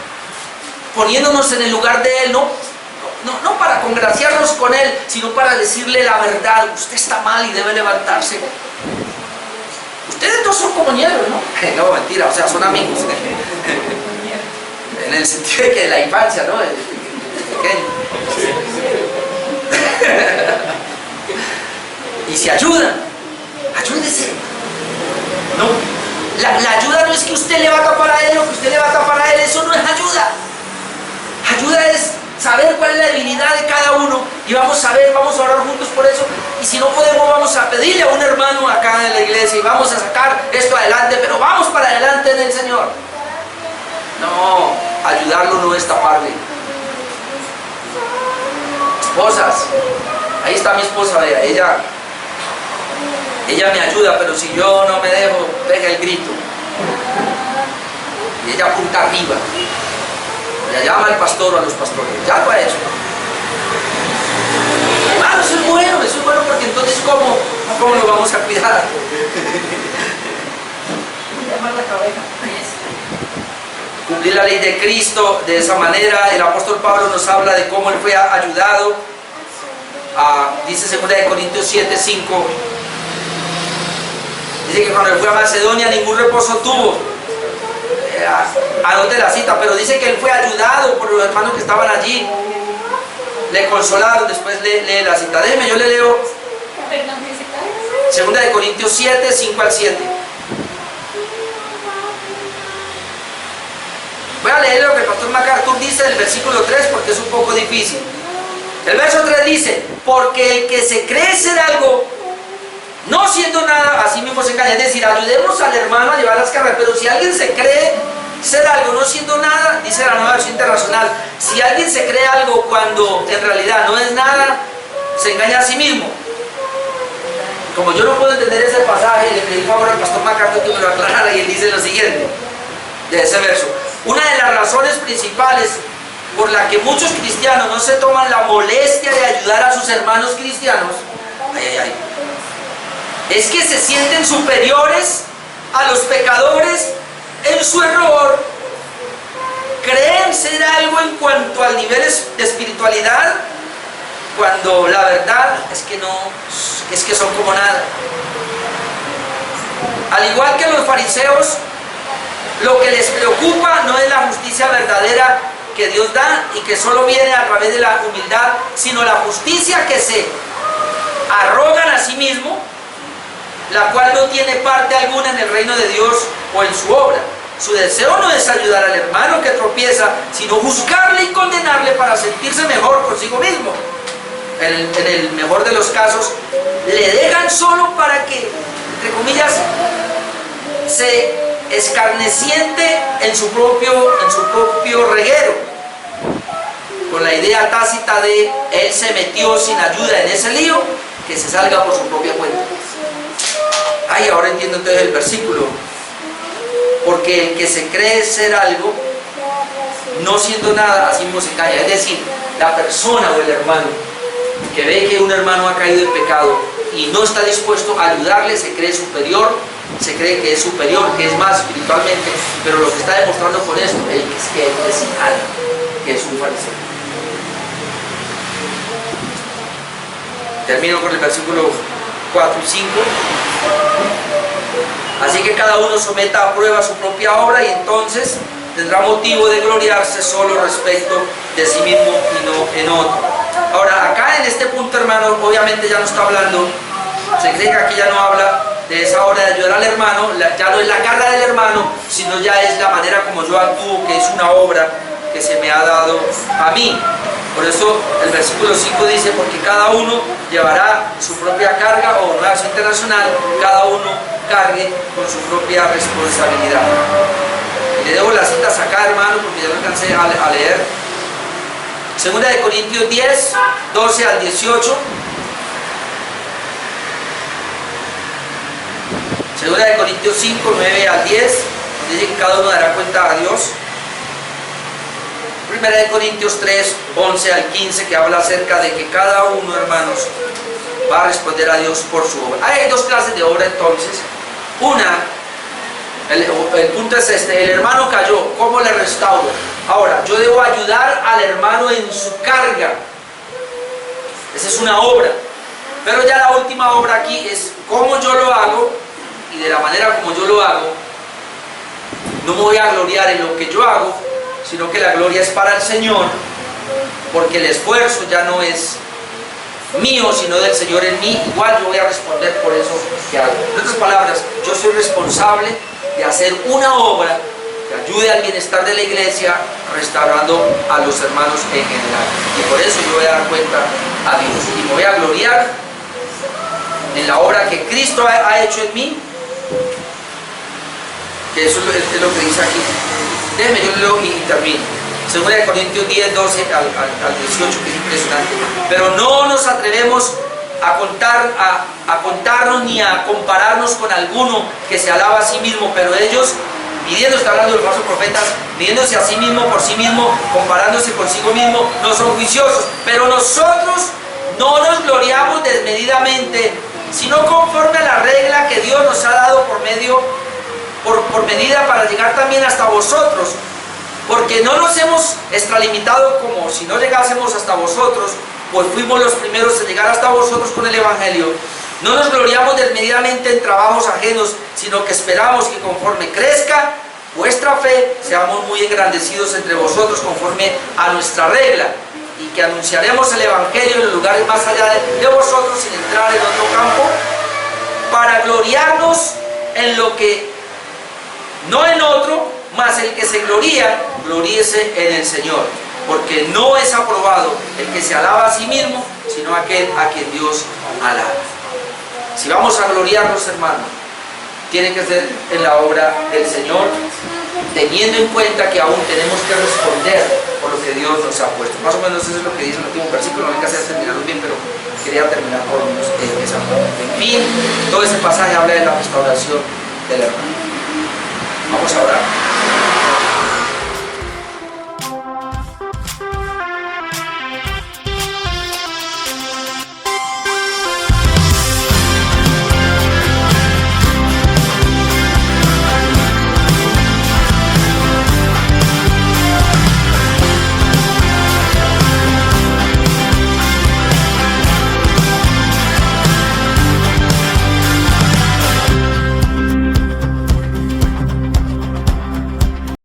poniéndonos en el lugar de él, no para congraciarnos con él, sino para decirle la verdad. Usted está mal y debe levantarse. Ustedes dos son compañeros, ¿no? No, mentira, o sea, son amigos. En el sentido de que de la infancia, ¿no? Pequeño. Y se ayudan. Ayúdese. No. La ayuda no es que usted le va a tapar a él o que usted le va a tapar a él. Eso no es ayuda. Ayuda es saber cuál es la debilidad de cada uno y vamos a orar juntos por eso, y si no podemos vamos a pedirle a un hermano acá en la iglesia y vamos a sacar esto adelante, pero vamos para adelante en el Señor. No, ayudarlo no es taparle. Esposas, ahí está mi esposa, vea, ella me ayuda, pero si yo no me dejo, pega el grito. Y ella apunta arriba. Le llama al pastor o a los pastores. Ya lo ha hecho. Hermano, eso es bueno porque entonces ¿cómo lo vamos a cuidar? Llamar la cabeza. Cumplir la ley de Cristo de esa manera. El apóstol Pablo nos habla de cómo él fue ayudado. Dice 2 Corintios 7:5. Dice que cuando él fue a Macedonia ningún reposo tuvo. Anote la cita, pero dice que él fue ayudado por los hermanos que estaban allí. Le consolaron. Después lee la cita. Déjeme, yo le leo Perdón, ¿qué cita? 2 Corintios 7:5-7. Voy a leer lo que el pastor MacArthur dice del versículo 3 porque es un poco difícil. El verso 3 dice: porque el que se cree ser algo, no siendo nada, así mismo se engaña. Es decir, ayudemos al hermano a llevar las cargas. Pero si alguien se cree ser algo, no siendo nada, dice la Nueva Versión Internacional, si alguien se cree algo cuando en realidad no es nada, se engaña a sí mismo. Como yo no puedo entender ese pasaje, le pedí favor al pastor MacArthur que me lo aclarara, y él dice lo siguiente de ese verso: una de las razones principales por la que muchos cristianos no se toman la molestia de ayudar a sus hermanos cristianos, es que se sienten superiores a los pecadores en su error, creen ser algo en cuanto al nivel de espiritualidad, cuando la verdad es que no, es que son como nada. Al igual que los fariseos, lo que les preocupa no es la justicia verdadera que Dios da y que solo viene a través de la humildad, sino la justicia que se arrogan a sí mismo, la cual no tiene parte alguna en el reino de Dios o en su obra. Su deseo no es ayudar al hermano que tropieza, sino juzgarle y condenarle para sentirse mejor consigo mismo. En el mejor de los casos, le dejan solo para que, entre comillas, se escarneciente en su propio reguero, con la idea tácita de él se metió sin ayuda en ese lío, que se salga por su propia cuenta. Ay, ahora entiendo entonces el versículo. Porque el que se cree ser algo, no siendo nada, así mismo se engaña. Es decir, la persona o el hermano que ve que un hermano ha caído en pecado y no está dispuesto a ayudarle, se cree superior, se cree que es superior, que es más espiritualmente, pero lo que está demostrando con esto es que él es nada, que es un fariseo. Termino con el versículo 4 y 5. Así que cada uno someta a prueba su propia obra y entonces tendrá motivo de gloriarse solo respecto de sí mismo y no en otro. Ahora, acá en este punto, hermano, obviamente ya no está hablando, se cree que aquí ya no habla de esa obra de ayudar al hermano, ya no es la carga del hermano, sino ya es la manera como yo actúo, que es una obra que se me ha dado a mí. Por eso el versículo 5 dice: porque cada uno llevará su propia carga, o Nueva Versión Internacional, cada uno cargue con su propia responsabilidad. Le debo las citas acá, hermano, porque ya no alcancé a leer. 2 Corintios 10, 12 al 18. 2 Corintios 5, 9 al 10, dice que cada uno dará cuenta a Dios. 1 Corintios 3, 11 al 15, que habla acerca de que cada uno, hermanos, va a responder a Dios por su obra. Hay dos clases de obra entonces. Una, el punto es este: el hermano cayó, ¿cómo le restauro? Ahora, yo debo ayudar al hermano en su carga. Esa es una obra. Pero ya la última obra aquí es cómo yo lo hago, y de la manera como yo lo hago, no me voy a gloriar en lo que yo hago, sino que la gloria es para el Señor, porque el esfuerzo ya no es mío, sino del Señor en mí. Igual yo voy a responder por eso que hago. En otras palabras, yo soy responsable de hacer una obra que ayude al bienestar de la iglesia, restaurando a los hermanos en general. Y por eso yo voy a dar cuenta a Dios. Y me voy a gloriar en la obra que Cristo ha hecho en mí, que eso es lo que dice aquí. Déjenme, yo leo y termino. 2 Corintios 10, 12 al 18, que es impresionante. Pero no nos atrevemos a contarnos ni a compararnos con alguno que se alaba a sí mismo, pero ellos, midiéndose, está hablando de los falsos profetas, midiéndose a sí mismo por sí mismo, comparándose consigo mismo, no son juiciosos. Pero nosotros no nos gloriamos desmedidamente, sino conforme a la regla que Dios nos ha dado por medida para llegar también hasta vosotros. Porque no nos hemos extralimitado como si no llegásemos hasta vosotros, pues fuimos los primeros en llegar hasta vosotros con el Evangelio. No nos gloriamos desmedidamente en trabajos ajenos, sino que esperamos que conforme crezca vuestra fe, seamos muy engrandecidos entre vosotros conforme a nuestra regla, y que anunciaremos el Evangelio en los lugares más allá de vosotros, sin entrar en otro campo, para gloriarnos en lo que, no en otro, mas el que se gloría, gloríese en el Señor. Porque no es aprobado el que se alaba a sí mismo, sino aquel a quien Dios alaba. Si vamos a gloriarnos, hermanos, tiene que ser en la obra del Señor, teniendo en cuenta que aún tenemos que responder por lo que Dios nos ha puesto. Más o menos eso es lo que dice el último versículo. No hay que hacer terminarlo bien, pero quería terminar con esa parte. En fin, todo ese pasaje habla de la restauración del hermano. Vamos a orar.